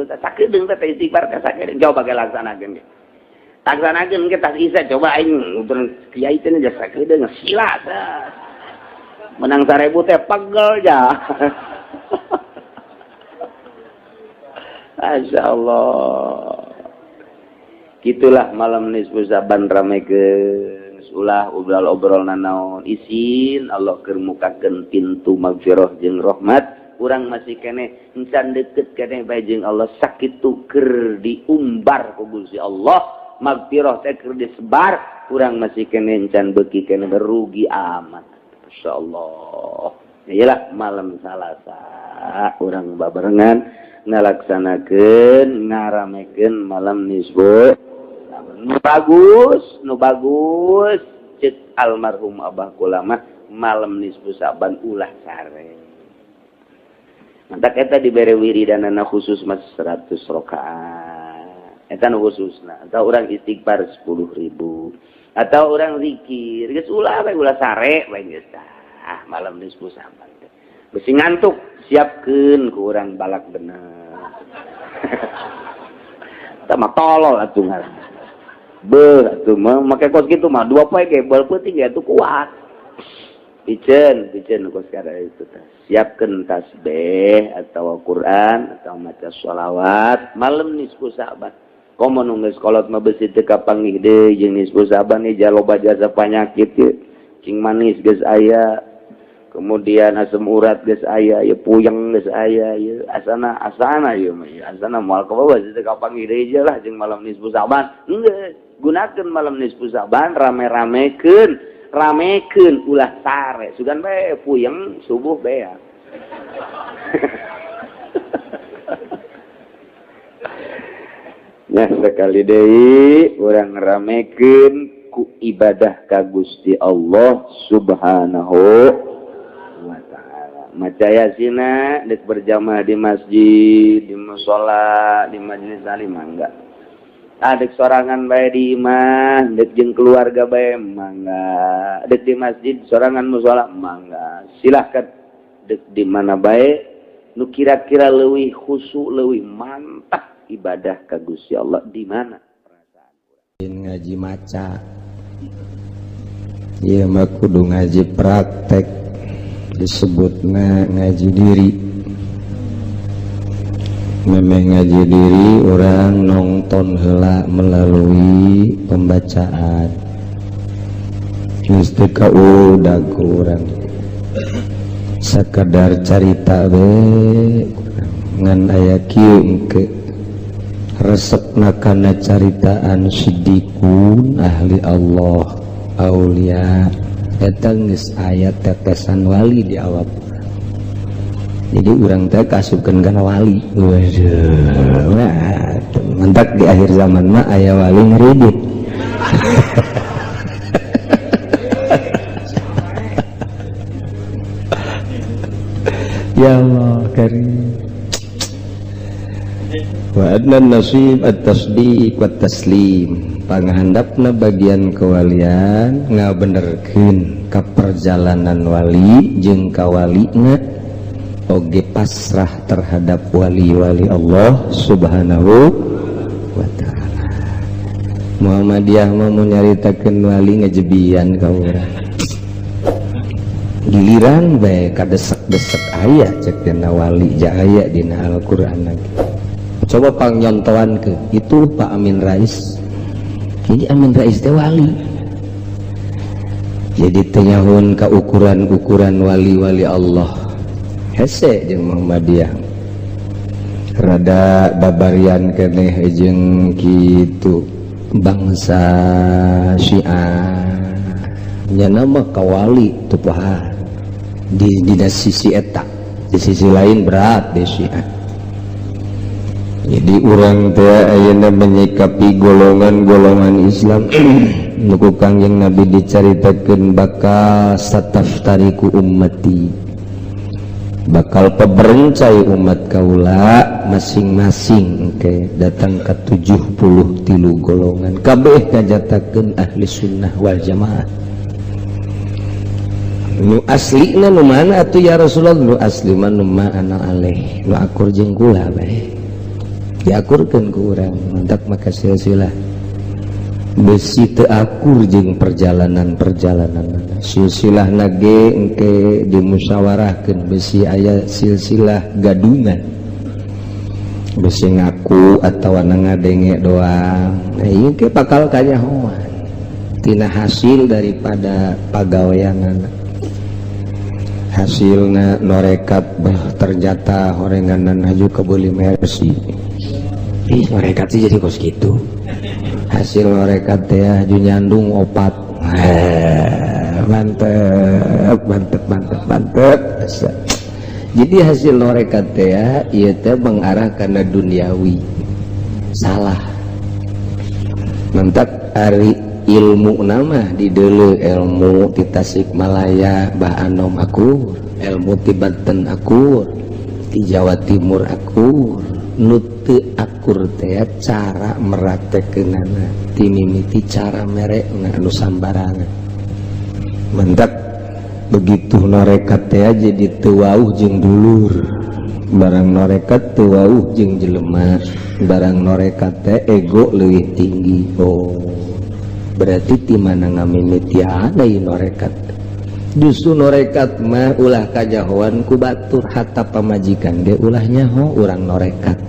sakedeung teh istighfar ka sakedeung coba bae laksanakeun ge laksanakeun ge tas isa coba aing urang kiai teh aja sakedeung sila teh menang 1000 teh pegel ja masyaallah gitulah malam nisfu Saban ramekeun ulah obrol naon isin Allah keur mukakeun pintu magfirah jeung rahmat urang masih keneh encan deukeut keneh bae jeung Allah sakitu keur diumbar ku Gusti Allah magfirah teh keur disebar urang masih keneh encan beuki keneh rugi amat masyaallah iyalah malam Salasa urang babarengan ngalaksanakeun ngaramekeun malam nisfu nu bagus cek almarhum Abah Kulama malam nisfu Saban ulah sare mantak eta dibere wiridanana khusus mas 100 rakaat eta nu khususna atau urang istighfar 10.000 atau urang zikir geus ulah bae ulah sare bae geus tah malam nisfu Saban teh beusi ngantuk siapkeun ku urang balak bener tah mah tolol atuh ngaranna beuh atuh mah make kos kitu mah 2 poe ge bal peuting ge atuh kuat piceun kos kada itu teh siapkeun tasbih atau Quran atau maca sholawat malam nisfu Saban komo nu geus kolot mah beusi teu kapanggih deui jeung nisfu Saban ieu jaloba jasa panyakit ye cing manis geus aya kemudian asam urat geus aya ye puyeng geus aya ye asana ye mah asana moal ka bawah teu kapanggih deui je lah jeung malam nisfu Saban geus gunakeun malam nisfu Saban ramekeun ulah sare sugan bae puyeng subuh bea nah sekali deui urang ramekeun ku ibadah ka Gusti Allah Subhanahu wa taala maca Yasin dek berjamaah di masjid di mushola di majelis taklim mangga adek sorangan bae di imah dek jeung keluarga bae mangga dek di masjid sorangan mushola mangga silahkan dek di mana bae nu kira-kira leuwih khusyuk leuwih mantap ibadah ka Gusti Allah di mana perasaan urang ngaji maca ieu mah kudu ngaji praktek disebutna ngaji diri. Memang ngaji diri orang nonton heula melalui pembacaan. Mesti kaudag kurang sekadar carita we ngan aya kieu ke resepna kana caritaan sidikun ahli Allah aulia eta geus aya tetesan wali di awak. Jadi urang teh kasupkeun kana wali. Waduh, mentak di akhir zaman mah aya wali ngridit. Ya Allah karim. Wa adna nasib at-tasdiq wa taslim. Panghandapna bagian kewalian ngabenerkeun ka perjalanan wali jeung kawalina oge pasrah terhadap wali-wali Allah Subhanahu wa ta'ala. Muhammadiyah mah mau nyaritakeun wali ngajebian ka urang. Giliran bae kadesek-desek aya cek dina wali jaya dina Al-Qur'an lagi. Coba pangnyontoan ke itu Pak Amin Rais. Jadi Amin Rais teh wali. Jadi tenyahun ka ukuran-ukuran wali-wali Allah. Hese jeung Muhammadiyah. Rada babarian keneh jeung kitu bangsa Syiah. Nya nama kawali teu poha. Di sisi eta, di sisi lain berat di Syiah. Jadi orang teh ayeuna menyikapi golongan-golongan Islam nuku Kangjeng Nabi dicaritakeun bakal sataftariku ummati, bakal peberencai umat kaula masing-masing engke datang ke 73 golongan kabeh ngajatakeun ahli sunnah wal jamaah. Nu asli na nu mana atuh ya Rasulullah? Nu asli mah nu ana aleh nu akur jeung kula bae diakurkeun ku urang mantap maka silsilah besi teu akur jeung perjalanan silsilah nage engke dimusyawarahkeun besi aya silsilah gadungan besi ngaku atawa ngadenge doang. Nah ieu ke bakal kanyahoan tina hasil daripada pagaweanana. Hasilna norekat ternyata horenganan haju kebeli mercy. Ih norekat sih jadi kos gitu. Hasil norekat teh haju nyandung opat. Mantep. Jadi hasil norekat teh ieu teh mengarah kana duniawi. Salah. Mantap ari ilmu nama di dulu ilmu di Tasikmalaya Mbah Anom akur, ilmu di Banten akur, di Jawa Timur akur, nutu akur teh cara meratekeunana timimiti cara merekna anu sambarangan. Mentak begitu norekat teh jadi teu wauh jeung dulur, barang norekat teu wauh jeung jelema, barang norekat teh ego leuwih tinggi. Oh berarti timana ngamimitian deui norekat. Justru norekat mah ulah kajahoan ku batur hatta pamajikan ge ulah nyaho urang norekat.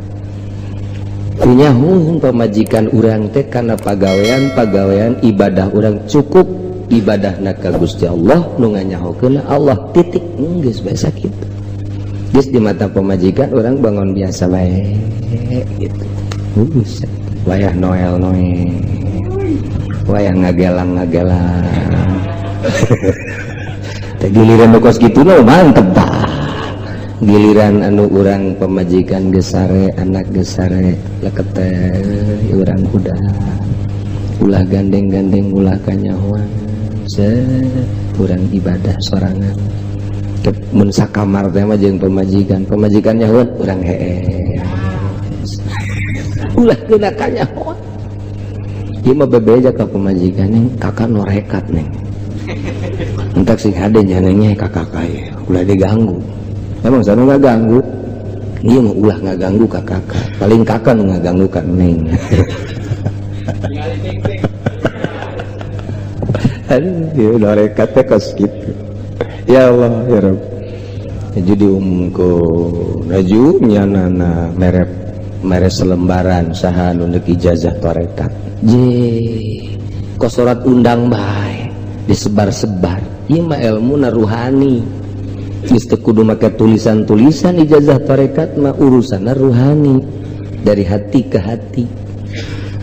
Nyaho pamajikan urang teh kana pagawean ibadah urang cukup ibadahna ka Gusti Allah nu nganyahokeun Allah titik geus biasa kitu. Geus di mata pamajikan urang bangun biasa bae gitu. Bagus. Wayah Noel wayah ngagelang giliran kos gitu no mantep dah. Giliran anu urang pemajikan gesare anak gesare leket urang kuda ulah gandeng ulah kanyahoan urang ibadah sorangan mun sakamar teh mah jeung pemajikan nyahoan urang hee ulah geuna kanyahoan. Ieu mah bebeja ka pemajikan neng kakak norekat neng. Entak sing hade nyanengnya kakak kaya ulah diganggu. Emang sana ngaganggu. Ieu mah ulah ngaganggu ka kakak. Paling kakak nu ngaganggu ka neng. Aduh, norekat teh kos kitu. Ya Allah, ya Rabb. jadi umumku raju nyanana mere selembaran saha nu neuk ijazah tarekat je kosorat undang bae disebar-sebar ieu mah ilmuna ruhani geus teu kudu make tulisan-tulisan ijazah tarekat mah urusanna ruhani dari hati ke hati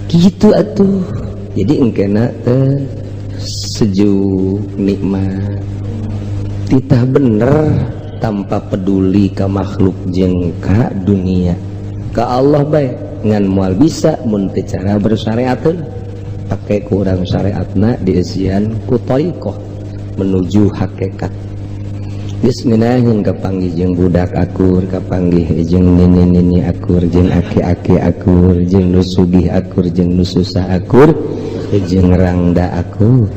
gitu atuh jadi engkena teh sejuk nikmat titah bener tanpa peduli ka makhluk jeung ka dunia ka Allah bae ngan moal bisa mun teu cara bersyariateun pake kurang syariatna dieusian ku thariqah menuju hakikat bismillah yang kapanggih jeung budak akur kapanggih jeung nini-nini akur jeung aki-aki akur jeung nu sugih akur jeung nu susah akur jeung rangda akur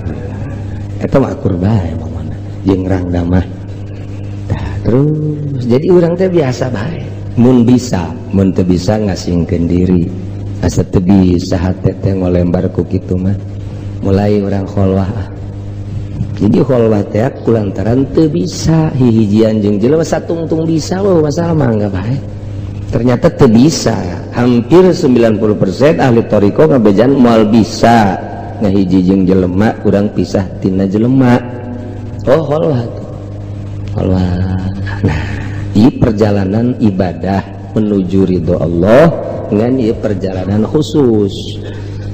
eta mah akur bae mamana jeung rangda mah terus jadi orang teh biasa baik mun bisa mun teu bisa ngasingkeun diri asa teu bisa hate teh ngolembar ku kitu mah mulai orang kholwah jadi kholwah teh kulantaran teu bisa hihijian jeung jelema satungtung bisa loh masalah mah enggak baik ternyata teu bisa hampir 90% ahli thariqah ngabejan moal bisa ngahiji jeung jelema urang pisah tina jelema oh kholwah Allah. Nah, di perjalanan ibadah menuju ridho Allah dengan ieu perjalanan khusus.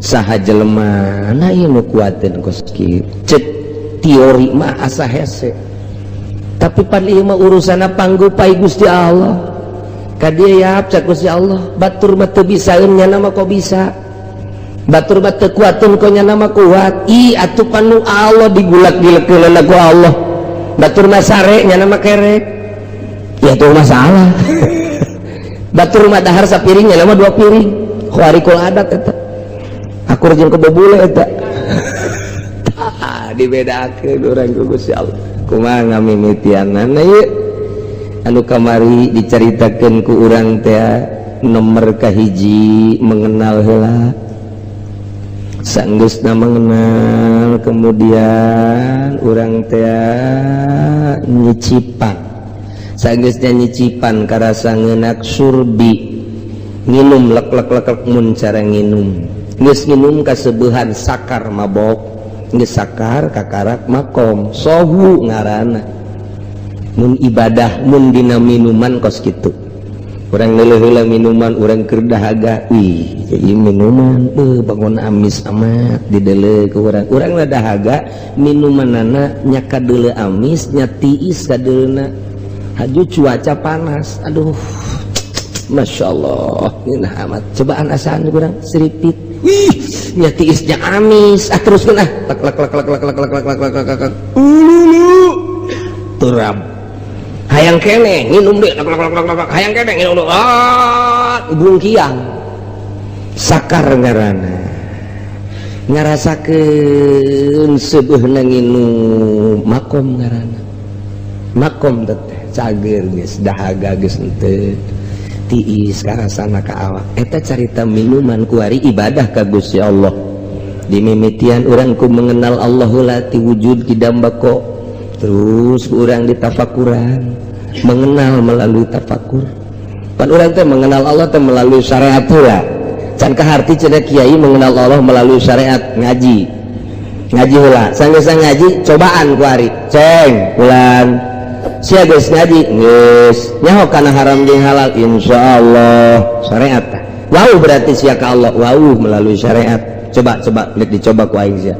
Saha jelema na ieu nu kuateun kos kieu. Cek teori mah asa hese. Tapi pan ieu mah urusana panggupai Gusti Allah. Ka dieu yaap cak Gusti Allah, batur mah teu bisaeun nya mah kok bisa. Batur mah teu kuateun kok nya mah kuat. Ih atuh panu Allah digulak-gileukeun ku Allah. Batur mah sare nya nama kerek ya tuh masalah batur mah dahar sapiring nya nama 2 piring kharikul adat eta akur jeung kebobule eta dibedakeun urang ku Gusti Allah kumaha ngamimitianana ieu anu kamari dicaritakeun ku urang teh nomor kahiji mengenal heula sanggeusna mengenal kemudian urang teh nyicipan sanggeusna nyicipan karasa ngeunak surbi nginum lek mun cara nginum geus nginum kaseubuhan sakar mabok geus sakar kakarak makom sohu ngaranna mun ibadah mun dina minuman kos kitu urang neuleuh minuman urang keur dahaga wih jadi minuman bangun amis amat dideuleuh ku urang mah dahaga minumanana nya kadeuleuh amis nya tiis kadeuleuhna haju cuaca panas aduh masyaallah ngeunah amat cobaan asaan urang seripit wih nya tiis nya amis teruskeun lek turab hayang kene nginum deh hayang kene nginum deh bungkiang sakar ngaranna ngarasakeun seubeuna nginum makom ngaranna makom teh cager geus dahaga geus henteu tiis karasana ka awak eta carita minuman ku ari ibadah ka Gusti Allah dimimitian urang ku mengenal Allah heula ti wujud kidambako terus urang ditafakuran mengenal melalui tafakur pan urang teh mengenal Allah teh melalui syariat heula can kaharti cenah kiai mengenal Allah melalui syariat ngaji heula sanggeus ngaji cobaan ku ari ceng bulan sia geus ngaji geus nyaho kana haram jeung halal insyaallah syariat tah wau berarti sia ka Allah wau melalui syariat coba lihat dicoba ku aing sia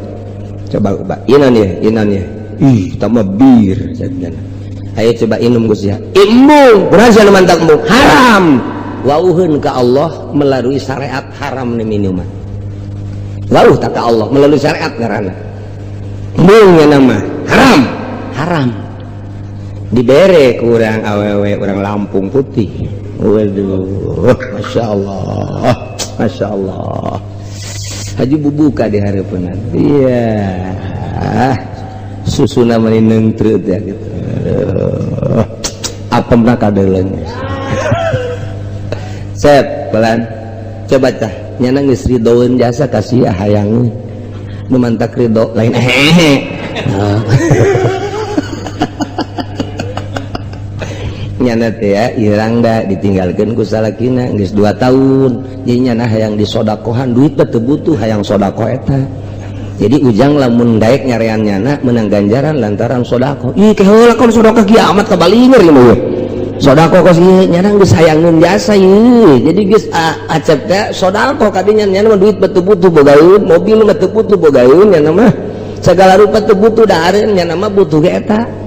coba inon ya ih tambah bir jadinya ayo coba inum Gusti embung berhasil mantap embung haram wauheun ka Allah melalui syariat haram ni minuman wauh tak ka Allah melalui syariat ngaranna embung nya nama haram dibere ku urang awewe urang Lampung Putih waduh Masya Allah haji bubuka di hareupeunna iya susuna meni neungtreut ya gitu apemna kadeleung set pelan coba tah nyana geus ridoeun jasa kasih hayang nu mantak ridho lain nyana teh ya irang da ditinggalkeun ku salakina geus 2 tahun jadi nyana hayang disodakohan duit teh butuh hayang sodakoh eta jadi ujang lamun daek nyarean nyana menang ganjaran lantaran sodakoh ih ke heula kon sodakoh kiamat kabalinger ieu sodakoh kos ieu nyana geus hayangkeun jasa ieu jadi geus acep teh sodakoh kadinya nyana mah duit teu butuh bogaeun mobil mah teu butuh bogaeun nyana mah segala rupa teu butuh dahareun nyana mah butuh ge eta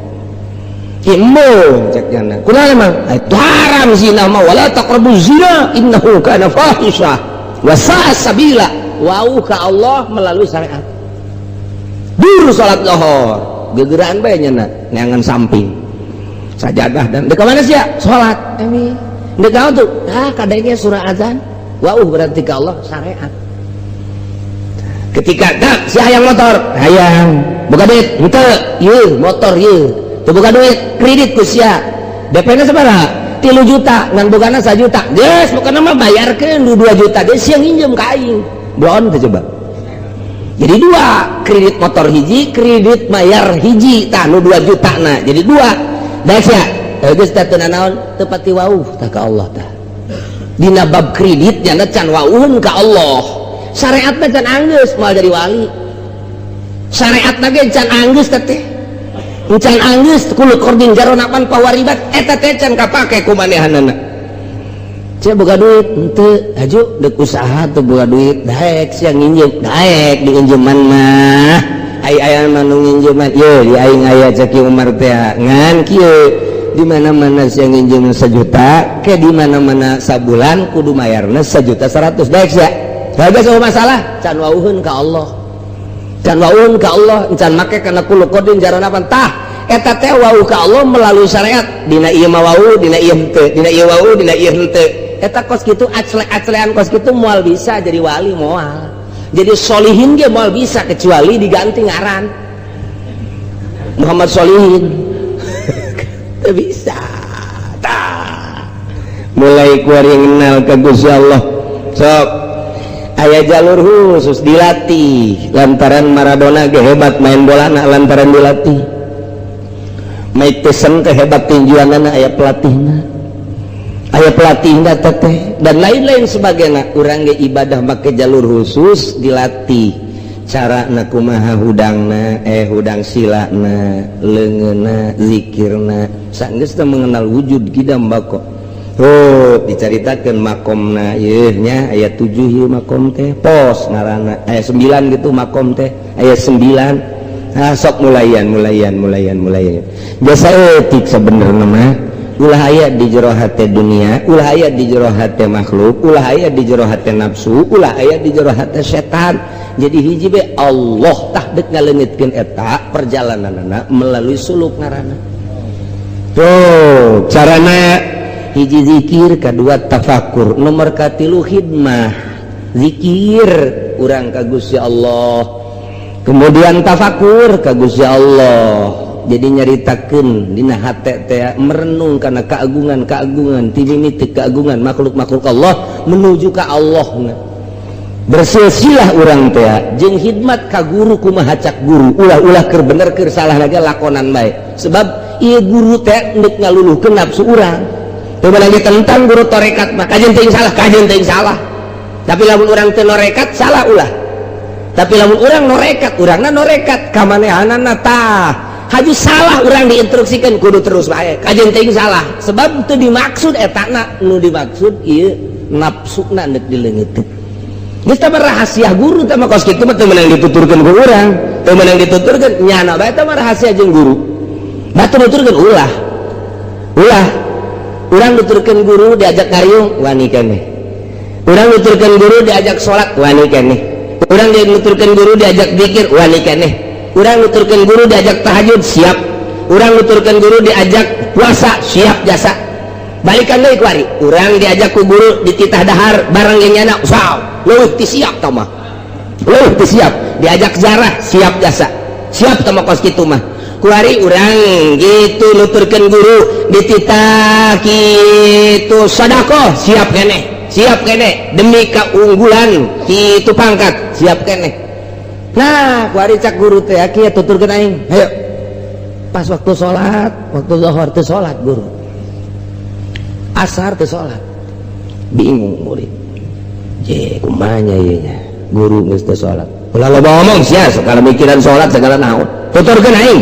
Imbon cek jana kunaon emang itu haram zina mah wala taqrabuz zina innahu kana fahisha wa sa'a sabila wau ka Allah melalui syariat dur salat lohor gegeran bae nyana neangan samping sajadah dan dek mana sia salat emi dek naon tuh kadenge surah azan wau berarti ka Allah syariat ketika dak si hayang motor hayang boga duit henteu ieu motor ieu buka duit kredit ku sia DP-na sabaraha 3 juta ngan bogana 1 juta geus bukan mah bayarkeun 2 juta geus sia nginjem ka aing doon teh coba jadi 2 kredit motor hiji kredit bayar hiji tah nu 2 juta na jadi 2 daek sia geus teh teu naon teu pati wauh tah ka Allah tah dina bab kredit nya can wauhun ka Allah syariat mah can anggeus moal jadi wali syariat ge can anggeus teh encan anggeus kulit kording jaronapan pawaribat eta teh can kapake ku manehanana sia boga duit henteu aju deuk usaha teu boga duit daek sia nginjem daek diinjeman mah aya mah nu nginjeman ye di aing aya cek Umar teh ngan kieu di mana-mana sia nginjem 1 juta ke di mana-mana sabulan kudu mayarna 1.100.000 daek sia daek saha masalah can wauhun ka Allah can wauhun ka Allah encan make kana kulo kodin jaronapan tah eta teh wauh ka Allah melalui syariat dina ieu mah wauh dina ieu henteu dina ieu wauh dina ieu henteu eta kos kitu aclek-aclean kos kitu moal bisa jadi wali moal jadi solihin ge moal bisa kecuali diganti ngaran Muhammad Solihin teu bisa tah mulai kuari ngenal ka Gusti Allah sok aya jalur khusus dilatih lantaran Maradona ge hebat main bolana lantaran dilatih Mike Tyson ke hebat tinjuanana aya pelatihna teteh dan lain-lain sebagainya urang ge ibadah make jalur khusus dilatih cara na kumaha hudangna hudang silana leungeunna zikirna saenggeus teh mengenal wujud kidam bako dicaritakeun makomna ieu nya aya 7 ieu makom teh pos ngaranna aya 9 gitu makom teh aya 9 sok mulayan jasa etik sebenarnya mah ulah aya di jero hate dunia ulah aya di jero hate makhluk ulah aya di jero hate nafsu ulah aya di jero hate setan jadi hiji be Allah tah deuk ngaleungitkeun eta perjalananna melalui suluk ngaranna tuh carana hiji zikir kedua tafakur nomor katilu khidmah zikir urang ka Gusti Allah kemudian tafakur ka Gusti Allah jadi nyaritakeun dina hate teh merenung kana keagungan ti mimiti keagungan makhluk-makhluk Allah menuju ka Allah bersilsilah urang teh jeung khidmat ka guru kumaha cak guru ulah-ulah keur bener keur salah lagi lakonan bae sebab ieu guru teh neuk ngaluluhkeun nafsu urang teu lagi tentang guru tarekat mah kajen teuing salah tapi lamun urang teu norekat salah ulah tapi lamun urang norekat urangna norekat ka manehanana tah haju salah urang diinstruksikeun kudu terus bae kajen teuing salah sebab teu dimaksud etana nu dimaksud ieu nafsuna neuk dileungitkeun geus teh rahasia guru teh mah kos kitu mah teu meunang dituturkeun ku urang teu meunang dituturkeun nyana bae teh mah rahasia jeung guru batu nuturkeun ulah urang nuturkeun guru diajak ngariung wani keneh urang nuturkeun guru diajak salat wani keneh urang nuturkeun guru diajak zikir wani keneh urang nuturkeun guru diajak tahajud siap urang nuturkeun guru diajak puasa siap jasa balikan deui kuari urang diajak ku guru dititah dahar barang yang nyana saw leuwih ti siap tah mah leuwih ti siap diajak zarah siap jasa siap tah mah kos kitu mah kuari urang gitu nuturkeun guru dititah kitu sedekah siap keneh demi keunggulan kitu pangkat siap keneh nah kuari cak guru teh kieu tuturkeun aing ayo pas waktu salat waktu zuhur teu salat guru asar teu salat bingung murid je kumanya ieu nya guru geus teu salat ulah loba ngomong sia segala mikiran salat segala naon tuturkeun aing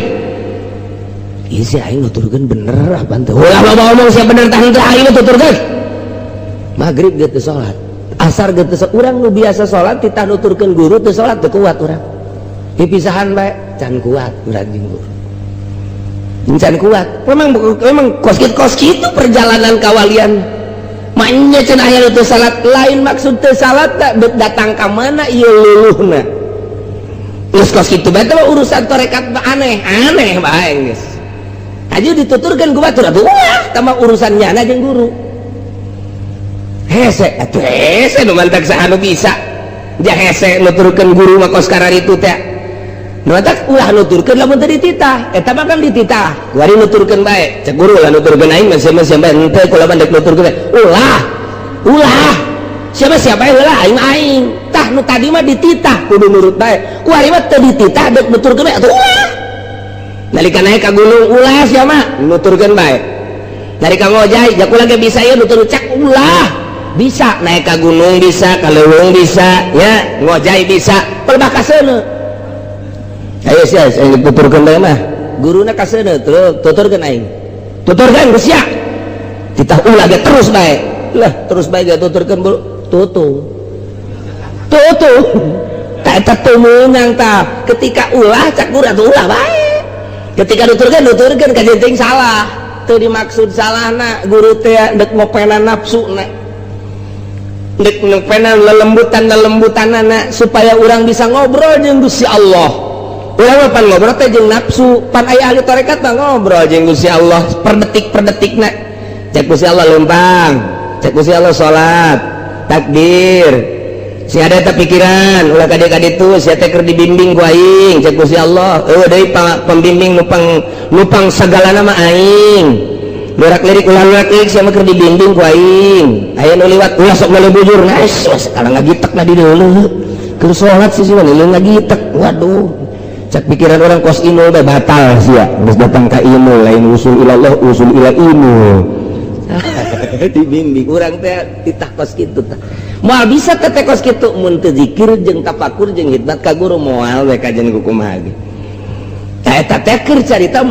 ieu si aing nuturkeun bener apa teu ulah loba ngomong sia bener tah henteu aing tuturkeun magrib geus teu salat asar geus teu urang nu biasa salat titah nuturkeun guru teu salat teu kuat urang dipisahan bae can kuat urang jeung guru can kuat memang kos itu perjalanan kawalian mainnya cenah aya teu salat lain maksud teu salat datang ka mana ieu luluhna geus kos kitu bae teh urusan tarekat aneh bae geus aju dituturkeun ku batur atuh tama urusan nyana jeung guru hese atuh hese nu mantak saha nu bisa jah hese nuturkeun guru mah kos kararitu teh nuantak ulah nuturkeun lamun teu dititah eta mah kan dititah kuari nuturkeun bae cek guru lah nuturkeun aing masih bae henteu kula bandek nuturkeun ulah siapa heula aing tah nu tadi mah dititah kudu nurut bae kuari mah teu dititah dek nuturkeun bae atuh ulah nalika naik ka gunung ulah sia mah nuturkeun bae nalika ngojay jak ulah ge bisa ieu nutur cek ulah bisa naik ka gunung bisa ka leuweung bisa nya ngojay bisa pelbah ka seuneu ayo sia aing tuturkeun bae mah guruna ka seuneu tuturkeun aing tuturkeun geus sia titah ulah ge terus bae lah terus bae ge tuturkeun tutu ta eta teu meunang tah ketika ulah cak guru atuh ulah bae ketika nuturkeun kajenting salah teu dimaksud salahna guru teh dek ngopenan nafsuna dek ngopenan lelembutan-lelembutanana supaya urang bisa ngobrol jeung Gusti Allah urang pan ngobrol teh jeung nafsu pan aya ahli tarekat mah ngobrol jeung Gusti Allah per detikna cek Gusti Allah leumpang cek Gusti Allah salat takbir sing ada eta pikiran ulah kade-kade sia teh keur dibimbing ku aing cek Gusti Allah deui pembimbing nupang sagalana mah aing lirik ulah lirik sia mah keur dibimbing ku aing aya nu liwat ulah sok meuli bujur geus sekarang ngagitekna di deuleu keur salat sih mah leung ngagitek waduh cak pikiran orang kos inul teh batal sia geus datang ka inul lain usul ilallah usul ila inul dibimbing urang teh titah kos kitu tah moal bisa teh kos kitu mun teu zikir jeung tafakur jeung khidmat ka guru moal we kajen kumaha ge eta teh keur carita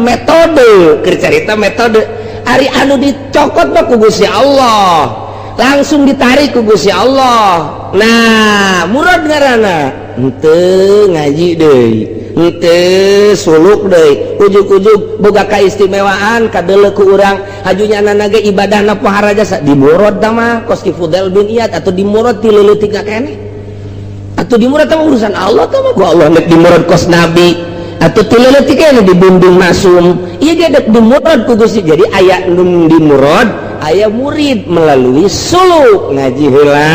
metode ari anu dicokot mah ku Gusti Allah langsung ditarik ku Gusti Allah nah murad ngaranna henteu ngaji deui henteu suluk deui ujug-ujug boga kaistimewaan kadeuleu ku urang hajunyanana ge ibadahna pohara jasa dimurad tah mah kos ki Fudel bin Iyad atau dimurad ti leuleutikna keneh atuh dimurad tah urusan Allah tah mah ku Allah nek dimurad kos nabi atau ti leuleutik keneh dibimbing masum ieu ge dek dimurad ku Gusti jadi aya nu dimurad aya murid melalui suluk ngaji heula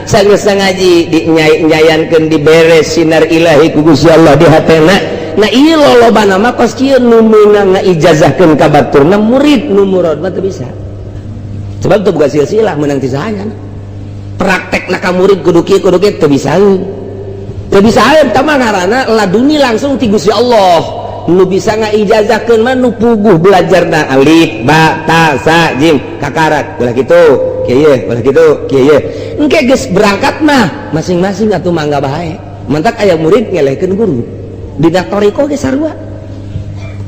sageus ngaji dinyayankeun diberes sinar ilahi ku Gusti Allah di hatena nah ieu lolobana mah kos kieu nu meunang ngaijazahkeun ka baturna murid nu murad mah teu bisa sebab teu boga silsilah meunang ti saha praktekna ka murid kudu kieu teu bisa tah mah ngaranna laduni langsung ti Gusti Allah nu bisa ngaijazahkeun mah nu puguh belajarna alif ba ta sa jim kakarak ulah kitu kieu ulah kitu kieu engke geus berangkat mah masing-masing atuh mangga bae mentak aya murid ngelehkeun guru dina toriko ge sarua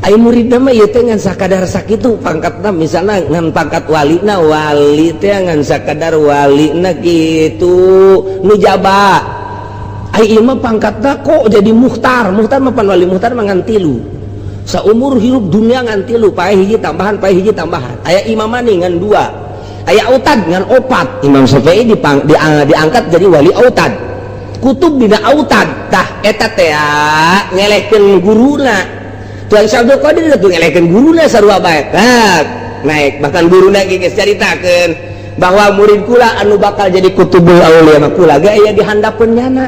aya muridna mah ieu teh ngan sakadar sakitu pangkatna misalna ngan pangkat walina wali teh ngan sakadar walina kitu nu jaba aya ieu mah pangkatna kok jadi muhtar mah pan wali muhtar mah ngan 3 saumur hirup dunia ngan 3 pae hiji tambahan aya imamani ngan 2 aya autad ngan 4 Imam Syafi'i diangkat jadi wali autad kutub dina autad tah eta teh ngelehkeun guruna Tuan Syabdul Qadir tuh ngelehkeun guruna sarua bae naik bahkan guruna ge geus caritakeun bahwa murid kula anu bakal jadi kutubul aulia mah kula ge aya di handapeun nyana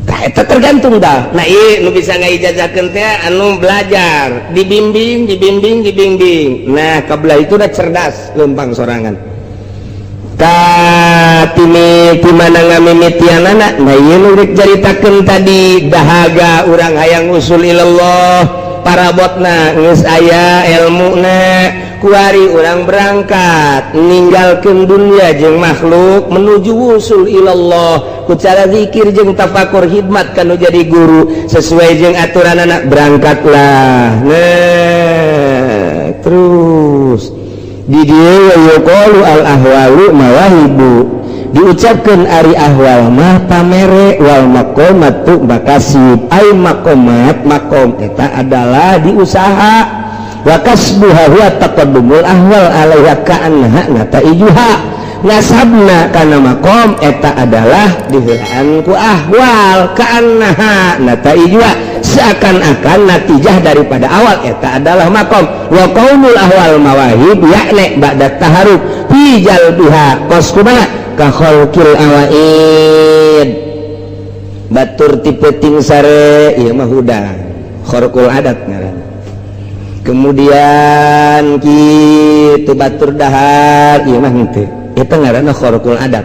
tah eta tergantung dah nah ieu nu bisa ngaijazahkeun teh anu belajar dibimbing nah kabelah itu udah cerdas leumpang sorangan ti mana ngamimitianana nah ieu nu rek caritakeun tadi dahaga urang hayang usul ilallah parabotna geus aya ilmuna kuari urang berangkat ninggalkeun dunya jeung makhluk menuju wusul ilallah ku cara zikir jeung tafakur hidmat kanu jadi guru sesuai jeung aturan anak berangkatlah. Nah terus di dieu yuqalu al ahwalu mawahibu diucapkan ari ahwal mah pamere wal maqamatu makasib ai maqamat maqam eta adalah diusaha wa kasbuha huwa taqaddumul ahwal alaiha ka'annaha nataijuha nasabna kana maqam eta adalah diheulaan ku ahwal ka'annaha nataijuha seakan-akan natijah daripada awal eta adalah maqam wa qaulul ahwal mawahib yakni ba'da taharuf fi jalbiha qaskuba ka khalqil awaid batur tipe ting sare ieu mah huda kharqul adat ngaran. Kemudian kitu batur dahar ieu mah henteu eta ngaranna kharqul adat.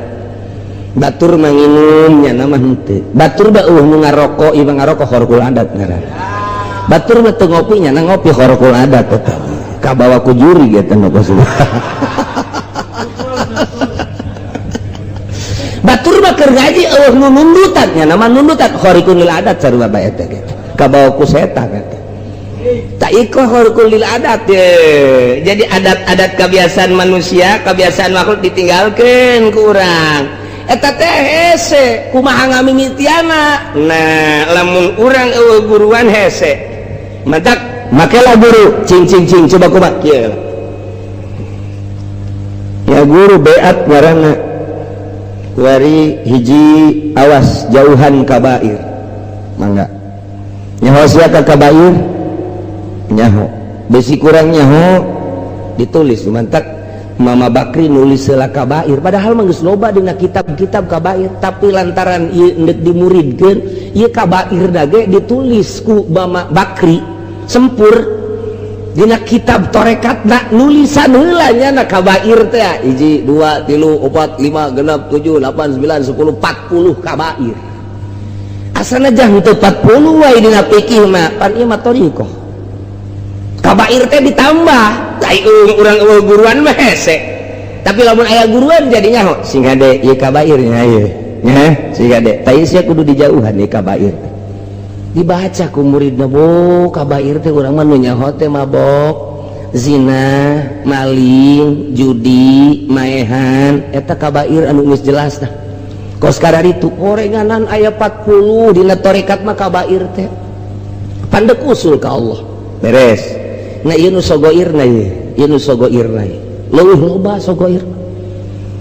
Batur manginum nya mah henteu batur da nu ngaroko ieu mah ngaroko kharqul adat ngaran. Batur mah teu ngopi nya ngopi kharqul adat eta kabawa ku juri eta nu batur mah keur ngaji eueuh nu nundutan nya nama nundutan khariqul lil adat sarua bae eta ge kabawa ku setan eta tak iko khariqul lil adat ye. Jadi adat-adat kebiasaan manusia kebiasaan makhluk ditinggalkeun ku urang eta teh hese kumaha ngamimitiana. Nah lamun urang eueuh guruan hese madak makelah guru cing cing cing coba kumaha kieu ya guru beat ngaranna kuari hiji awas jauhan kabair mangga nyaho sia ka kabair nyaho besi kurang nyaho ditulis mantak Mama Bakri nulis sela kabair padahal mah geus loba dina kitab-kitab kabair tapi lantaran ieu endek dimuridkeun ieu kabair dage ditulis ku Mama Bakri sempur dina kitab torekatna nulisan heula nya na kabair teh 1 2 3 4 5 6 7 8 9 10 40 kabair asana jang teu 40 wae dina fikih mah pan ieu mah thariqah kabair teh ditambah lai urang guruan mah hese tapi lamun aya guruan jadi nyaho sing hade ieu kabair nya ieu nya sing hade tai sia kudu dijauhan ieu kabair dibaca ku muridna bo kabair teh urang mah nu nyaho teh mabok zina maling judi maehan eta kabair anu geus jelas tah kos kararitu orenganan aya 40 dina tarekat mah kabair teh pandek usul ka Allah beres. Nah ieu nu sogoirna ieu nu sogoirna leuwih loba sogoir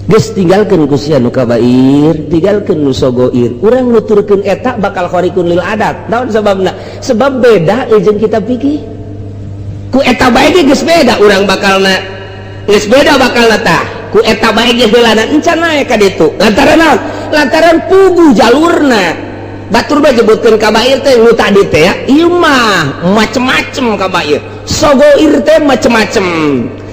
geus tinggalkeun ku sia nu kabair tinggalkeun nu sogoir urang nuturkeun eta bakal khariqun lil adat naon sababna sebab beda jeung kitab fikih ku eta bae ge geus beda urang bakalna geus beda bakalna tah ku eta bae ge heulana encan nae ka ditu lantaran naon lantaran pugu jalurna batur bae nyebutkeun kabair teh nu tadi teh ya ieu mah macem-macem kabair sogoir teh macem-macem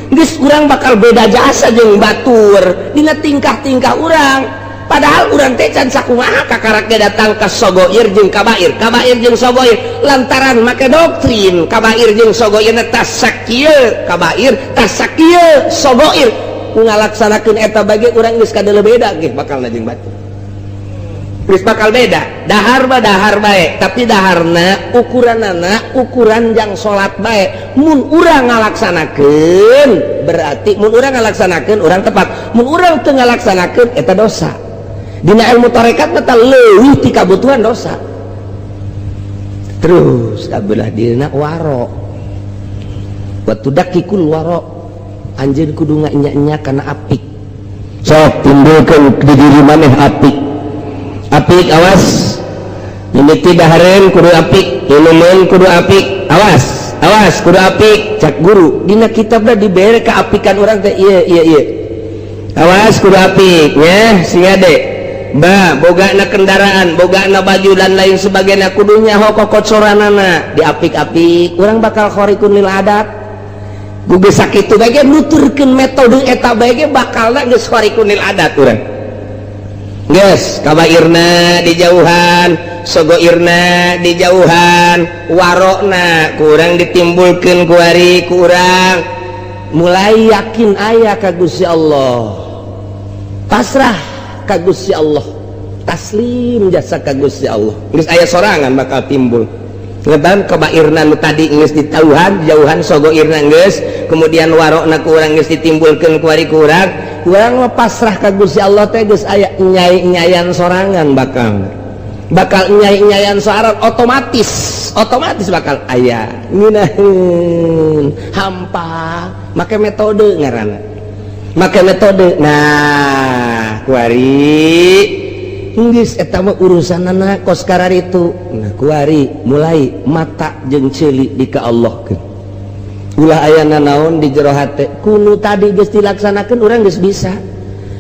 geus urang bakal beda jasa jeung batur dina tingkah-tingkah urang padahal urang teh can sakumaha kakarak datang ka sogoir jeung kabair jeung sogoir lantaran make doktrin kabair jeung sogoir tas sakieu kabair tas sakieu sogoir ngalaksanakeun eta bage urang geus kadeuleum beda ge bakalna jeung batur geus bakal beda dahar bae tapi daharna ukuranana ukuran jang salat bae mun urang ngalaksanakeun berarti mun urang ngalaksanakeun urang tepat mun urang teu ngalaksanakeun eta dosa dina ilmu tarekat mah leuwih ti kabutuhan dosa. Terus abelah dina waro waktu dakikul waro anjeun kudu nganya-nya kana apik sok timbulkeun di diri maneh apik awas mimiti dahareun kudu apik ilmueun kudu apik awas kudu apik cak guru dina kitabna dibere kaapikan urang teh ieu awas kudu apik nya sing ade ba bogana kendaraan bogana baju dan lain sebagainya kudu nyaho kokot soranana diapik-apik urang bakal khariqun lil adat gugus sakitu bae nuturkeun metode eta bae bakalna geus khariqun lil adat urang geus kabairna dijauhan, sogoirna dijauhan, warokna kurang ditimbulkeun ku ari kurang, mulai yakin aya ka Gusti Allah, pasrah ka Gusti Allah, taslim jasa ka Gusti Allah, geus aya sorangan bakal timbul. Ngedan kabairna nu tadi geus ditauhan, jauhan sogoirna geus, kemudian warokna kurang geus ditimbulkeun ku ari kurang mah pasrah ka Gusti Allah teh geus aya nyai-nyayan sorangan bakal nyai-nyayan soaran otomatis bakal aya ngeunaheun hampa make metode ngaranna nah kuari geus eta mah urusanana kos kararitu. Nah kuari mulai mata jeung ceuli di ka Allah keun. Ulah ayana naon di jero hate kuno tadi geus dilaksanakeun urang geus bisa.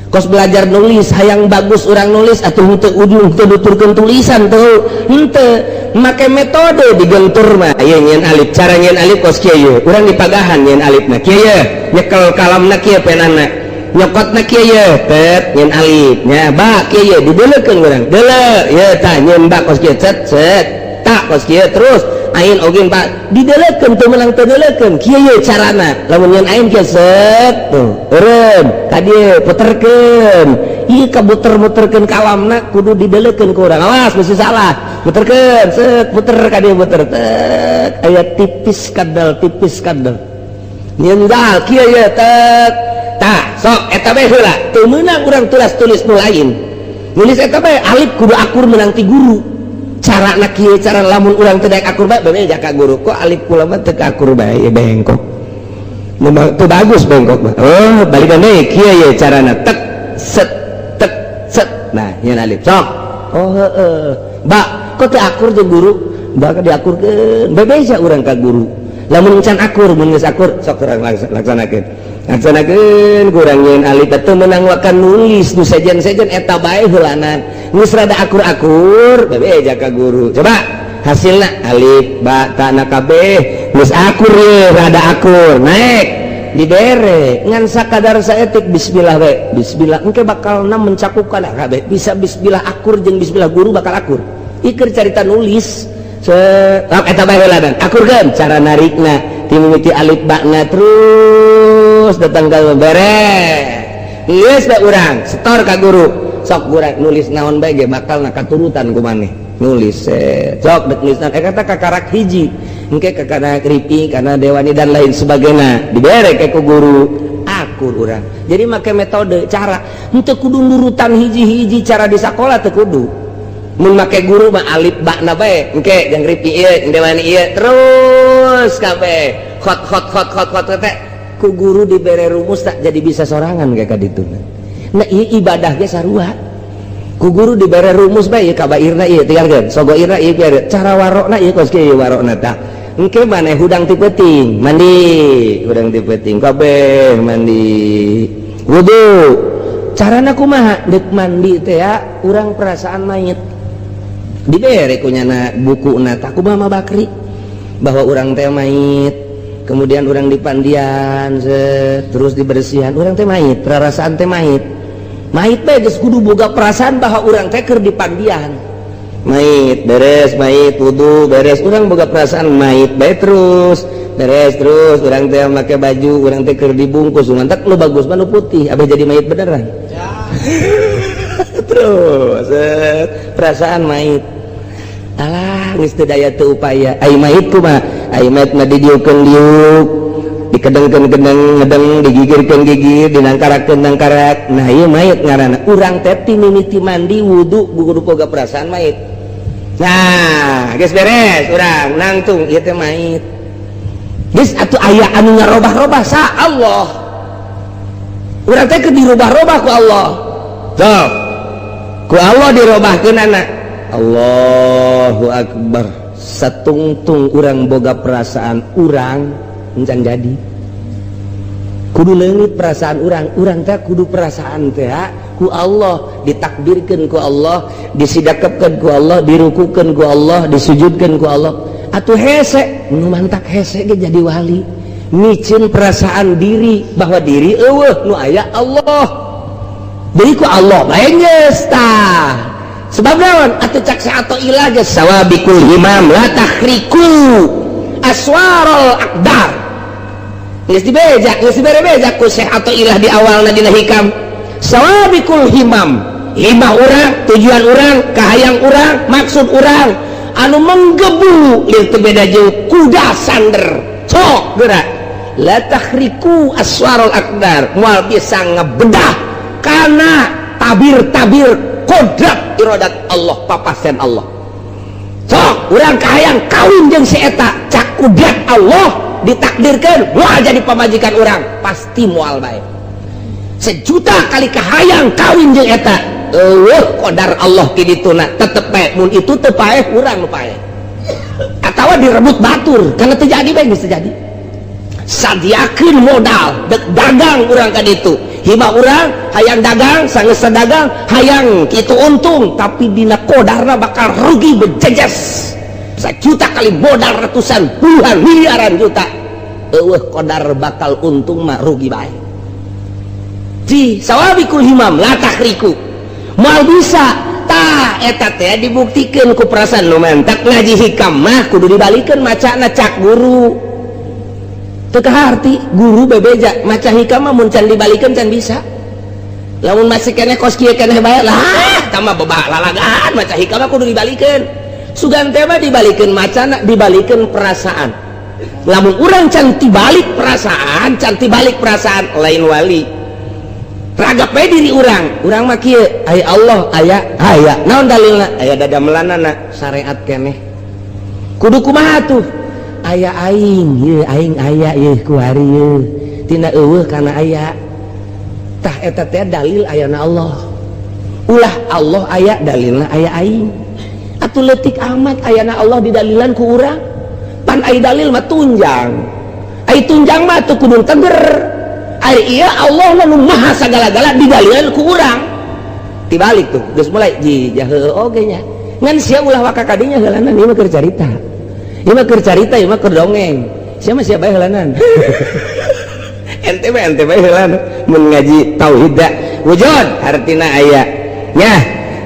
Kos belajar nulis hayang bagus urang nulis atuh henteu ujung teu nuturkeun tulisan teu henteu make metode digentur mah aya nyeun alif, cara nyeun alif kos kieu ye urang dipagahan nyeun alifna kieu ye nyekel kalamna kieu penana nyokotna kieu ye tet nyeun alif nya ba kieu ye dideulekeun urang deuleu ye tah nyeun ba kos kieu cet tak kos kieu terus ain oge pak dideulekeun teu meunang teu deulekeun kieu ye carana lamun nyeun ain kieu set tuh eureun ka dieu puterkeun ieu kabuter-muterkeun kalamna kudu dideulekeun ku urang awas mesti salah puterkeun set puter ka dieu puter tet aya tipis kadal nyeun dal kieu ye tet tah sok eta bae heula teu meunang urang tulis nu lain nulis eta bae alif kudu akur meunang ti guru cara nak kieu cara lamun urang teu daek akur bae bebeja ka guru kok alif kula mah teu akur bae bengkok memang teu bagus bengkok mah oh balikan deui kieu ye carana tek set nah nyeun alif sok oh heueuh ba kok teu akur jeung guru ba ka diakurkeun bebeja urang ka guru lamun can akur mun geus akur sok urang laksanakeun kurang nyeun alif teu meunang wakan nulis nu sejen-sejen eta bae heulanan geus rada akur-akur bebeja ka guru coba hasilna alif ba ta na kabeh geus akur ye rada akur naik dibere ngan sakadar saeutik bismillah we bismillah engke bakalna mencakupkan kabeh bisa bismillah akur jeung bismillah guru bakal akur ikeur carita nulis eta bae heulanan akurkeun cara narikna timimiti alif bakna terus datang ka beres geus da urang setor ka guru sok urang nulis naon bae ge bakal na katurutan ku maneh nulis sok dek nulisna kata kakarak hiji engke kakana kriping kana dewani dan lain sebagainya dibere ke ku guru akur urang jadi make metode cara henteu kudu nurutan hiji-hiji cara di sakola teu kudu mun make guru mah alif bakna bae engke jang kriping ieu dewani ieu terus kabeh khot teh ku guru dibere rumus tak jadi bisa sorangan kayak kaditu. Nah ieu ibadah ge sarua. Ku guru dibere rumus bae ieu kabairna ieu tinggalkeun. Sogoirna ieu biar cara warokna ieu kos kieu warokna tah. Engke maneh hudang ti peuting, mandi, hudang ti peuting kabeh mandi. Wudu. Carana kumaha? Deuk mandi teh ya urang perasaan mayit. Dibere ku nyana bukuna tah kumaha Bakri bahwa urang teh mayit. Kemudian orang dipandian terus dibersihan orang teh mayit perasaan teh mayit bae geus kudu boga perasaan bahwa orang teh keur dipandian mayit beres mayit wudu beres orang boga perasaan mayit bae terus beres terus orang teh make baju orang teh keur dibungkus mantap lu bagus mah nu putih abah jadi mayit beneran ya. Terus perasaan mayit alah geus teu daya teu upaya ai mayit kumaha ai mayit mah didieukeun diuk dikedengkeun ngedeng digigirkeun gigir dinangkarakeun nangkarak nah ieu mayit ngaranna urang teh ti mimiti mandi wudu kudu boga perasaan mayit nah geus beres urang nangtung ieu teh mayit geus atuh aya anu ngarobah-robah sa Allah urang teh keur dirubah-rubah ku Allah tuh ku Allah dirobahkeun anak Allahu Akbar satungtung urang boga perasaan urang encan jadi kudu leungit perasaan urang teh kudu perasaan teh ku Allah ditakbirkeun ku Allah disidakepkeun ku Allah dirukukeun ku Allah disujudkeun ku Allah atuh hese nu mantak hese ge jadi wali micin perasaan diri bahwa diri eueuh nu aya Allah deui ku Allah bae geus tah sebab naon atuh cak sato ilah geus sawabikul himam la tahriku aswarul aqdar geus dibejak geus dibere-bejak ku Syekh Ato ilah di awalna dina hikam sawabikul himam himah urang tujuan urang kahayang urang maksud urang anu menggebu lieu teu beda jeung kuda sander sok geura la tahriku aswarul aqdar moal bisa ngabedah kana tabir-tabir kodrat iradat Allah papasen Allah sok urang kahayang kawin jeung si eta cak kudat Allah ditakdirkan moal jadi pamajikan urang pasti moal bae sejuta kali kahayang kawin jeung eta qadar Allah kidituna tetep bae mun itu teu paeh urang nu paeh atawa direbut batur kana teu jadi bae geus terjadi sadiakeun modal dek dagang urang ka ditu hima urang hayang dagang sanggeus dagang hayang kitu untung tapi dina qadarna bakal rugi bejejes sejuta kali modal ratusan puluhan miliaran juta eueuh qadar bakal untung mah rugi bae di sawabikul himam la tahriku moal bisa tah eta teh dibuktikeun ku perasaan nu mentak ngaji hikam mah kudu dibalikeun macana cak guru teu kaharti guru bebeja maca hikam mah mun can dibalikeun can bisa lamun masih keneh kos kieu keneh bae lah tah mah bebak lalagaan maca hikam mah kudu dibalikeun sugan teh mah dibalikeun macana dibalikeun perasaan lamun urang can tibalik perasaan lain wali ragap bae diri urang mah kieu aya Allah aya naon dalilna aya dadamelanana syariat keneh kudu kumaha tuh aya aing ye aing aya ye ku hari ye tina eueuh kana aya tah eta teh dalil ayana Allah ulah Allah aya dalilna aya aing atuh leutik amat ayana Allah didalilan ku urang pan ai dalil mah tunjang ai tunjang mah teu kudu teger ai ieu Allah nu maha sagala-gala didalilan ku urang tibalik tuh geus mulai jijah heueuh oge nya ngan sia ulah waka kadinya heulanan ieu mah keur carita ieu mah keur carita ieu mah keur dongeng sia mah sia bae heulanan ente bae heulanan mun ngaji tauhid da wujud artina aya nya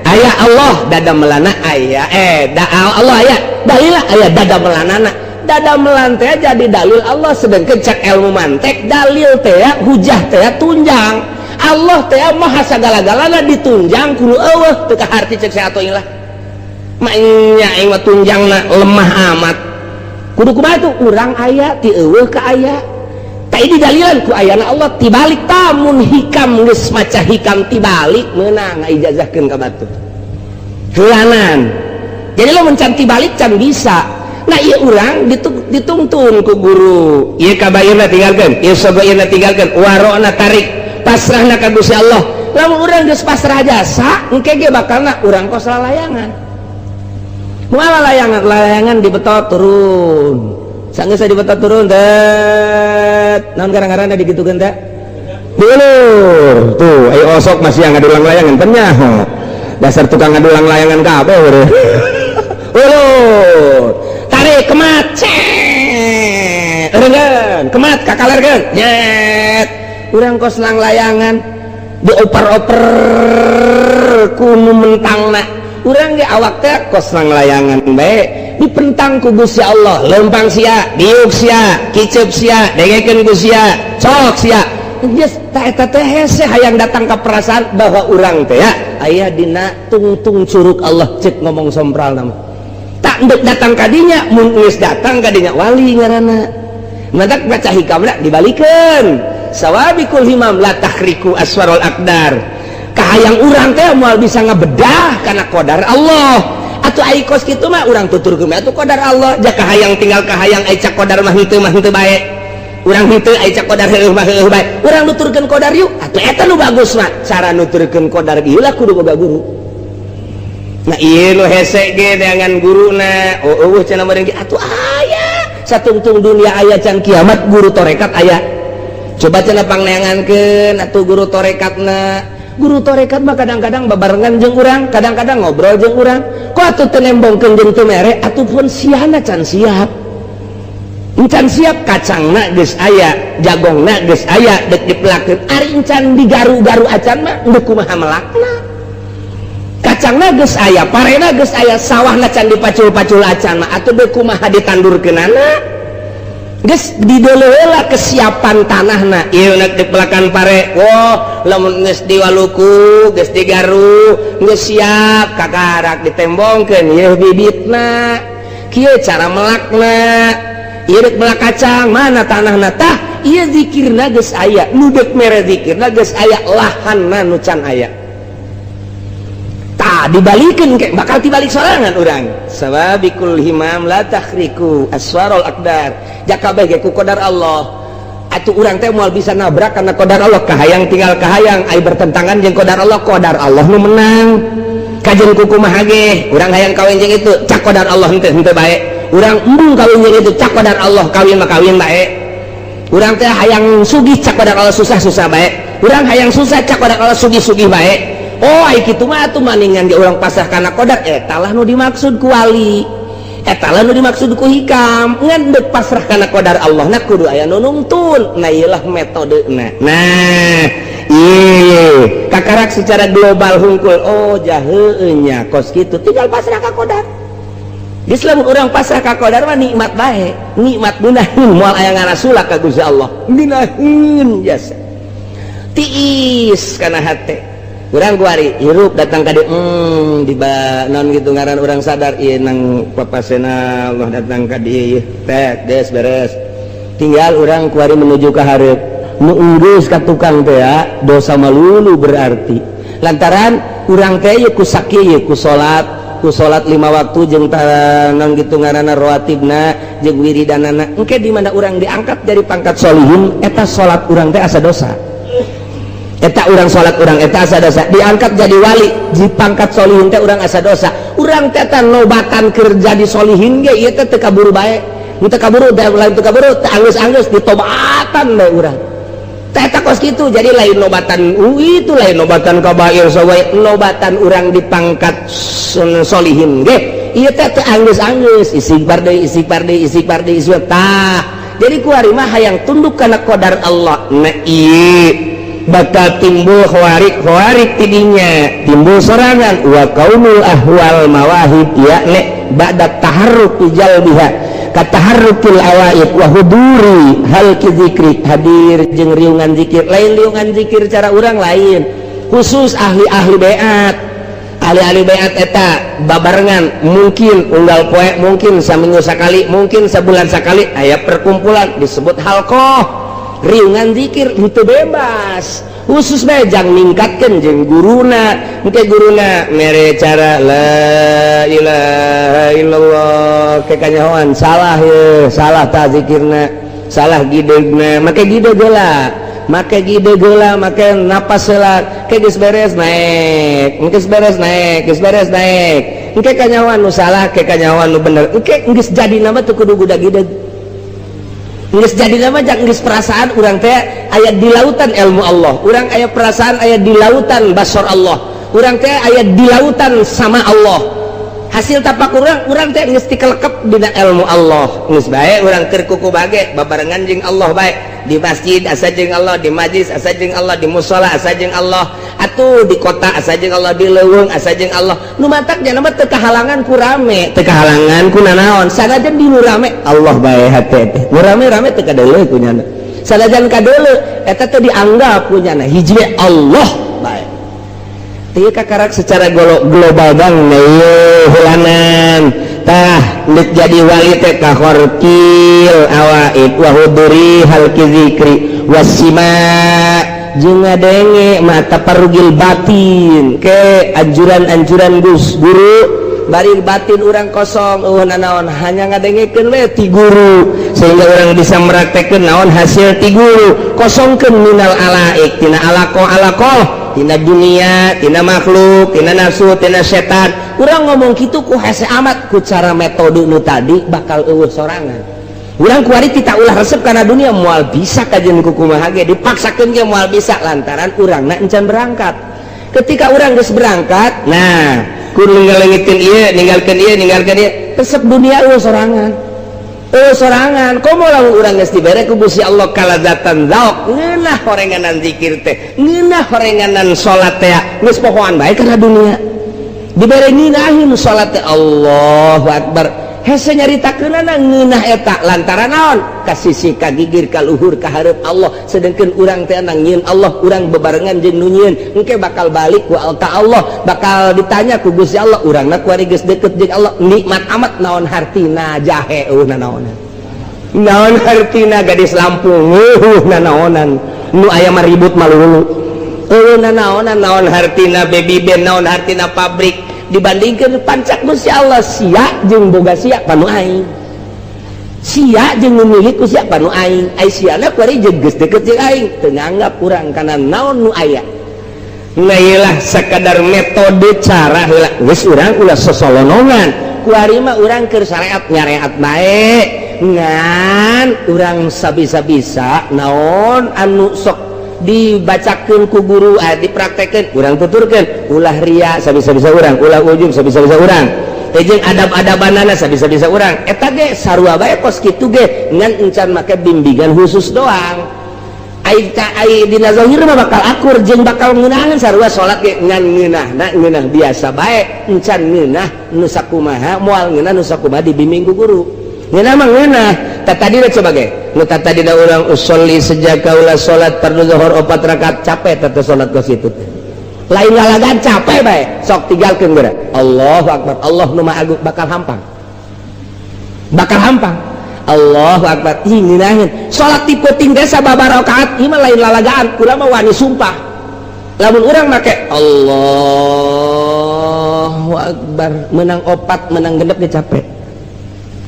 aya Allah dadamelana aya Allah aya dalil aya dadamelanana dadamelan teh jadi dalil Allah sedengkeun cak ilmu mantek dalil teh hujah teh tunjang Allah teh maha sagala-galana ditunjang kudu eueuh teu kaharti cek saha ilah nya aing mah tunjangna lemah amat kudu kumaha tuh urang aya ti eueuh ka aya tah didalilan ku ayana Allah tibalik tamun hikam geus maca hikam tibalik meunang ngaijazahkeun ka batu heulanan jadi lo mencan tibalik can bisa nah ieu urang dituntun ku guru ieu kabairna tinggalkeun ieu sabairna tinggalkeun warona tarik pasrahna ka Gusti Allah lamun urang geus pasrah jasa engke ge bakalna urang kos lalayangan moal layangan dibetot turun sanggeus dibetot turun det naon garang-garangna digitukeun teh diulur tuh ayo osok masih ngadulang layangan teh nya dasar tukang ngadulang layangan kabeh urang ulur tarik kemat eureungeun kemat kakalerkeun nyet urang kos lang layangan dioper-oper ku nu mentangna urang ge awak teh kos lang layangan bae dipentang ku Gusti Allah leumpang sia diuk sia kiceup sia dengekeun ku sia sok sia geus tah eta teh hese hayang datang ka perasaan bahwa urang teh aya dina tungtung curug Allah cek ngomong sompral nama tak ndek datang kadinya mun geus datang kadinya wali ngaranna madak baca hikamna dibalikeun sawabikul himam la tahriku aswarul aqdar kahayang urang teh moal bisa ngabedah kana qadar Allah atuh ai kos kitu mah urang tuturkeun atuh qadar Allah jah kahayang tinggal kahayang ai cak qadar mah henteu bae urang henteu ai cak qadar heueuh mah heueuh bae urang nuturkeun qadar yuk atuh eta nu bagus mah cara nuturkeun qadar ieu lah kudu boga guru nah ieu nu hese ge dengan guruna eueuh cenah meureun ge atuh aya satungtung dunia aya can kiamat guru torekat aya coba cenah pangneangankeun atuh guru torekatna guru torekat mah kadang-kadang babarengan jeung urang kadang-kadang ngobrol jeung urang kok atuh teu nembongkeun jeung teu mere atuh pun siana can siap encan siap kacangna geus aya, jagongna geus aya, dek dipelakeun. Ari encan digaru-garu acan mah teu kumaha melakna. Kacangna geus aya, parena geus aya, sawahna can dipacul-pacul acan mah atuh teu kumaha ditandurkeunana. Geus dideuleu heula kesiapan tanahna. Ieu nak dipelakan pare. Woh, lamun geus diwaluku, geus digaru, geus siap kakarak ditembongkeun ieu bibitna. Kieu cara melakna. Ieu dek melak kacang mana tanahna tah ieu zikirna geus aya, nu dek mere zikirna geus aya, lahanna nu can aya. Tah dibalikeun ke bakal tibalik sorangan urang. Sababikul himam la takhriku aswarul aqdar. Jakabeh ge ku qadar Allah. Atuh urang teh moal bisa nabrak kana qadar Allah, kahayang tinggal kahayang ai bertentangan jeung qadar Allah nu menang. Kajen kumaha ge urang hayang kawin jeung itu cak qadar Allah henteu bae. Urang embung kawin jeung itu cak qadar Allah, kawin mah kawin bae. Urang teh hayang sugih cak qadar Allah, susah-susah bae. Urang hayang susah cak qadar Allah, sugih-sugih bae. Oh ai kitu mah atuh maningan ge urang pasrah kana qadar eta lah nu dimaksud ku wali. Eta lah nu dimaksud ku hikam. Ngan deuk pasrah kana qadar Allah na kudu aya nu nungtun. Nah ieu lah metodena. Nah, ieu kakarak secara global hungkul. Oh jaheueuh nya kos kitu tinggal pasrah ka qadar. Islam orang pasrah ka qadar mah nikmat bae, nikmat gunaheun moal aya ngarasulak ka Gusti Allah. Gunaheun jasa. Tiis kana hate. Urang kuari hirup datang ka dieu di naon kitu ngaran urang sadar ieu nang papasena Allah datang ka dieu teh geus beres. Tinggal urang kuari menuju ka hareup. Nu enggeus ka tukang teh ya dosa malulu berarti. Lantaran urang teh ieu ku sakieu ku salat 5 waktu jeung naon kitu ngaranna rawatibna jeung wiridanana engke di mana urang diangkat dari pangkat sholihin eta salat urang teh asa dosa. Eta urang salat urang eta asa dosa, diangkat jadi wali di pangkat sholihin teh urang asa dosa. Urang teh tan nobatan kerja di sholihin ge ieu teh teu kaburu bae. Mun teu kaburu lain teu kaburu teu anggeus-anggeus ditobatan bae urang. Teh eta kos kitu jadi lain nobatan itu lain nobatan kabair sawae nobatan urang di pangkat sholihin ge ieu teh teu anggeus-anggeus istighfar deui tah. Jadi kuari mah hayang tunduk kana qadar Allah. Nah ieu bakal timbul khawarik tidinya timbul sorangan wa kaunul ahwal mawahib yakni ba'da taharruk jalbiha ka taharrukil awaid wa huduri hal ki zikri hadir jeung riungan zikir lain riungan zikir cara urang lain khusus ahli-ahli beat eta babarengan mungkin unggal poe mungkin saminggu sakali mungkin sebulan sakali aya perkumpulan disebut halqah riungan zikir itu bebas khusus bae jang ningkatkeun jeung guruna engke guruna mere cara la ilaha illallah ke kanyahoan salah ye salah ta zikirna salah gidegna make gide geula make napas heula ke geus beres naik geus beres naik engke kanyahoan nu salah ke kanyahoan nu bener engke geus jadi nama teu kudu budak gideg. Nges jadi nama jangan nges perasaan orang teh ayat di lautan ilmu Allah, orang ayat perasaan ayat di lautan basar Allah, orang teh ayat di lautan sama Allah. Hasil tapak orang teh nges dikelekep dina ilmu Allah. Nges bae orang terkuku bage babarengan jeung Allah bae di masjid asa jeung Allah, di majlis asa jeung Allah, di mushola asa jeung Allah, atuh di kota asa jeung Allah, di leuweung asa jeung Allah. Nu matak nya mah teu kahalangan ku rame, teu kahalangan ku nanaon. Sanajan di nu rame Allah bae hate teh. Nu rame-rame teu kadeuleu ku nyana. Sanajan kadeuleu eta teh dianggap ku nyana hiji Allah bae. Teu kakarak secara global bang hulanan tah nek jadi wali teh ka khorqil awaid wa huduri hal zikri wasima jeung ngadenge mata parugil batin ke anjuran-anjuran guru bari batin urang kosong nanaon hanya ngadengekeun we ti guru sehingga urang bisa meraktekeun naon hasil ti guru kosongkeun minal alaik tina alaqo tina dunia, tina makhluk, tina nafsu, tina setan. Urang ngomong gitu ku hese amat ku cara metode nu tadi bakal eueuh sorangan. Urang kuari kita ulah resep karena dunia moal bisa kajian ku kumaha ge dipaksakeun ge moal bisa lantaran urangna encan berangkat. Ketika urang geus berangkat, nah kudu ninggalkeun ieu, ninggalkeun ieu, resep dunia eueuh sorangan. sorangan komo lamun urang geus dibere ku Gusti Allah kaladzatan zauk ngeunah horenganan zikir teh ngeunah horenganan salat teh geus pohoan bae kana dunia dibere ngeunahin salat teh Allahu akbar hese nyaritakeunana ngeunah eta lantaran naon ka sisi ka gigir ka luhur ka hareup Allah sedengkeun urang teh nang nyieun Allah urang bebarengan jeung nu nyieun engke bakal balik ku Allah bakal ditanya ku Gusti Allah urangna kuari geus deukeut jeung Allah nikmat amat naon hartina jahe naon hartina gadis Lampung naonan nu aya mah ribut malulu naon hartina baby band naon hartina pabrik dibandingkan pancak Gusti Allah sia jeung boga sia panu aing sia jeung nu milik ku sia panu aing ai siana kuari jeung geus deukeut jeung aing teu nganggap urang kana naon nu aya ngailah sakadar metode cara heula geus urang ulah sosolonongan kuari mah urang keur syariat nyareat bae ngan urang sabisa-bisa naon anu sok dibacakeun ku guru dipraktekeun urang tuturkeun ulah ria sabisa-bisa urang ulah ujub sabisa-bisa urang jeung adab-adabanana sabisa-bisa urang eta ge sarua bae pos kitu ge ngan encan make bimbingan khusus doang ai dina zahir mah bakal akur jeung bakal ngeunahan sarua salat ge ngan ngeunah biasa bae encan ngeunah nu sakumaha moal ngeunah nu sakumaha dibimbing ku guru ngeunah mah ngeunah tadi coba ge nu tadi da urang usolli sejak ulah salat fardu zuhur 4 rakaat capek teh salat ka situ lain ngalagan capek bae sok tinggalkeun geura Allahu akbar Allah nu maha agung bakal hampang Allahu akbar ih ngeunaheun salat tipe tinggal sababaraha rakaat ieu mah lain lalagaan urang mah wani sumpah lamun urang make Allahu akbar menang 4 menang genep ge capek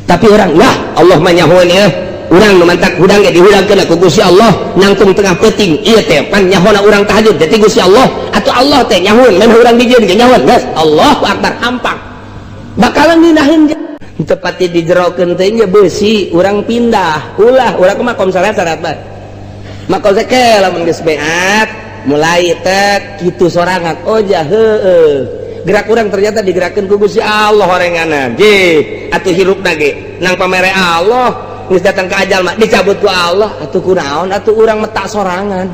tapi orang lah Allah mah nyahoeun ya urang nu mantak hudang ge dihudangkeun ku Gusti Allah nangtung tengah peuting ieu teh pan nyahona urang tahajud jadi Gusti Allah atuh Allah teh nyahoeun lain urang dijieun ge nyahoeun geus Allahu akbar hampang bakalan ngeunaheun teu pati dijerokeun teh ge beusi urang pindah ulah urang mah kom salat bae maka zake lamun geus beat mulai teh kitu sorangan oh jah heueuh gerak urang ternyata digerakkeun ku Gusti Allah horenganan ge atuh hirupna ge nang pamere Allah geus datang ka ajal mah dicabut ku Allah atuh kunaon atuh urang meta sorangan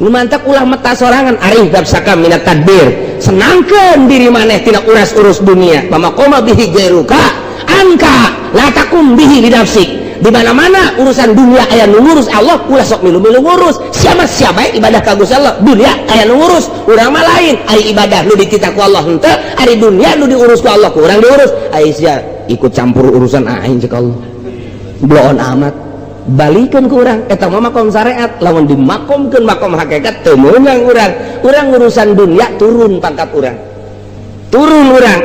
nu mantap ulah meta sorangan arif nafsaka minat tadbir senangkeun diri maneh tina uras-urus dunia pamakoma bihi gairuka anka la takum bihi li nafsik di mana-mana urusan dunia aya nu ngurus Allah ulah sok milu-milu ngurus siapa ibadah ka Gusti Allah dunia aya nu ngurus urang mah lain ai ibadah nu dititah ku Allah henteu ari dunia nu diurus ku Allah ku urang diurus ai sia ikut campur urusan aing cek Allah bloon amat balikeun ku urang eta mah makom syariat lamun dimakomkeun makom hakikat teu meunang urang urusan dunia turun pangkat urang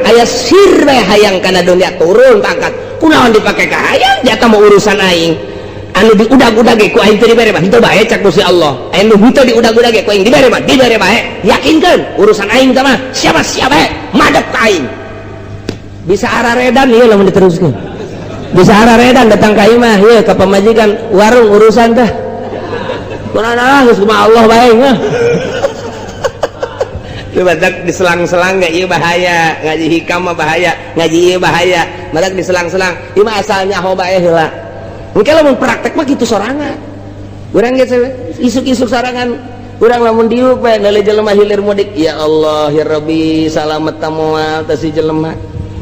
aya sirwe hayang kana dunia turun pangkat kunaon dipake ka hayang jata mau urusan aing anu diudag-udag ge ku aing teu dibere mah henteu bae cak Gusti Allah anu henteu diudag-udag ge ku aing dibere bae yakinkeun urusan aing teh mah siapa bae madep ka aing bisa araredan ieu lamun diteruskeun bisa araredan datang ka ieu mah ieu ka pamajikan warung urusan teh kunaon geus kumaha Allah bae mah lu badak diselang-selang gak iya bahaya ngaji hikam mah bahaya ngaji iya bahaya badak diselang-selang ieu mah asalnya ho bae heula engke lamun praktek mah kitu sorangan urang ge isuk-isuk sorangan urang lamun diuk bae nalih jelema hilir mudik ya Allah ya Rabbi salamet tamoal teh si jelema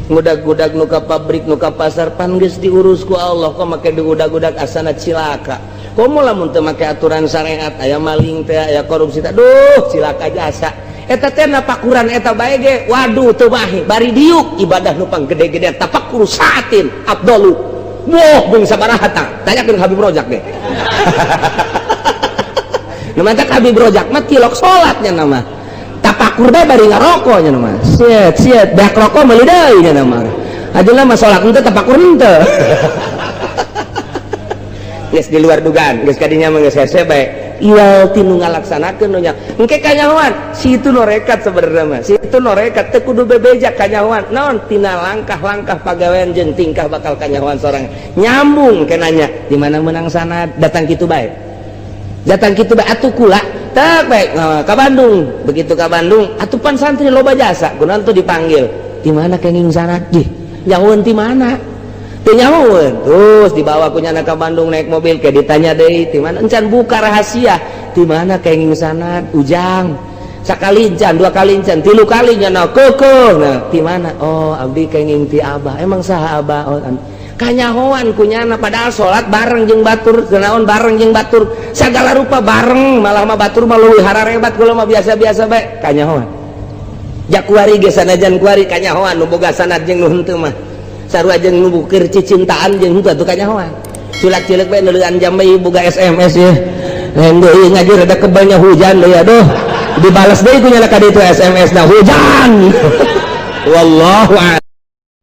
ngudag-gudag nu ka pabrik nu ka pasar pan geus diurus ku Allah kok make diudag-udag asana cilaka komo lamun teu make aturan syariat aya maling teh aya korupsi teh duh cilaka jasa eta teh napakuran eta bae ge waduh teu bae bari diuk ibadah nu panggede-gede tafakur saatin afdalu moh beung sabaraha tah tanyakeun Habib Rojak ge nu mantak Habib Rojak mah tilok salatnya nama tafakur bae bari ngaroko nya nama siet beak rokok meuli deui nya nama ajeuna mah salat henteu tafakur henteu geus di luar dugaan geus kadinya mah geus hese bae iwal tinu ngalaksanakeun nya engke kanyahoan si itu norekat sebenarnya mah si itu norekat teu kudu bebejak kanyahoan naon tina langkah-langkah pagawean jeung tingkah bakal kanyahoan sorang nyambung ke nanya di mana menang sana datang kitu bae atuh kula tak bae ka Bandung begitu ka Bandung atuh pan santri loba jasa kunaon tuh dipanggil di mana kenging sana nyahoan di mana nyamun terus dibawa ku nyana ke Bandung naik mobil kayak ditanya deh di mana encan buka rahasia di mana kenging sanad ujang sakali encan 2 kali encan 3 kali nyana keukeung nah di mana oh abdi kenging ti abah emang saha abah oh kanyahoan kunyana padahal sholat bareng jeung batur kenaon bareng jeung batur segala rupa bareng malah mah batur mah leuwih hararebat kula mah biasa-biasa bae kanyahoan jak kuari ge sanajan kuari kanyahoan nu boga sanad jeung nu henteu mah sarua jeung nu bukir cicintaan jeung henteu atuh kanyahoan cilak-cilek bae neuleuan jam bae boga SMS ya deui ngaji rada kebalnya hujan deui aduh dibalas deui kunyana ka ditu SMS na hujan wallahu a'lam.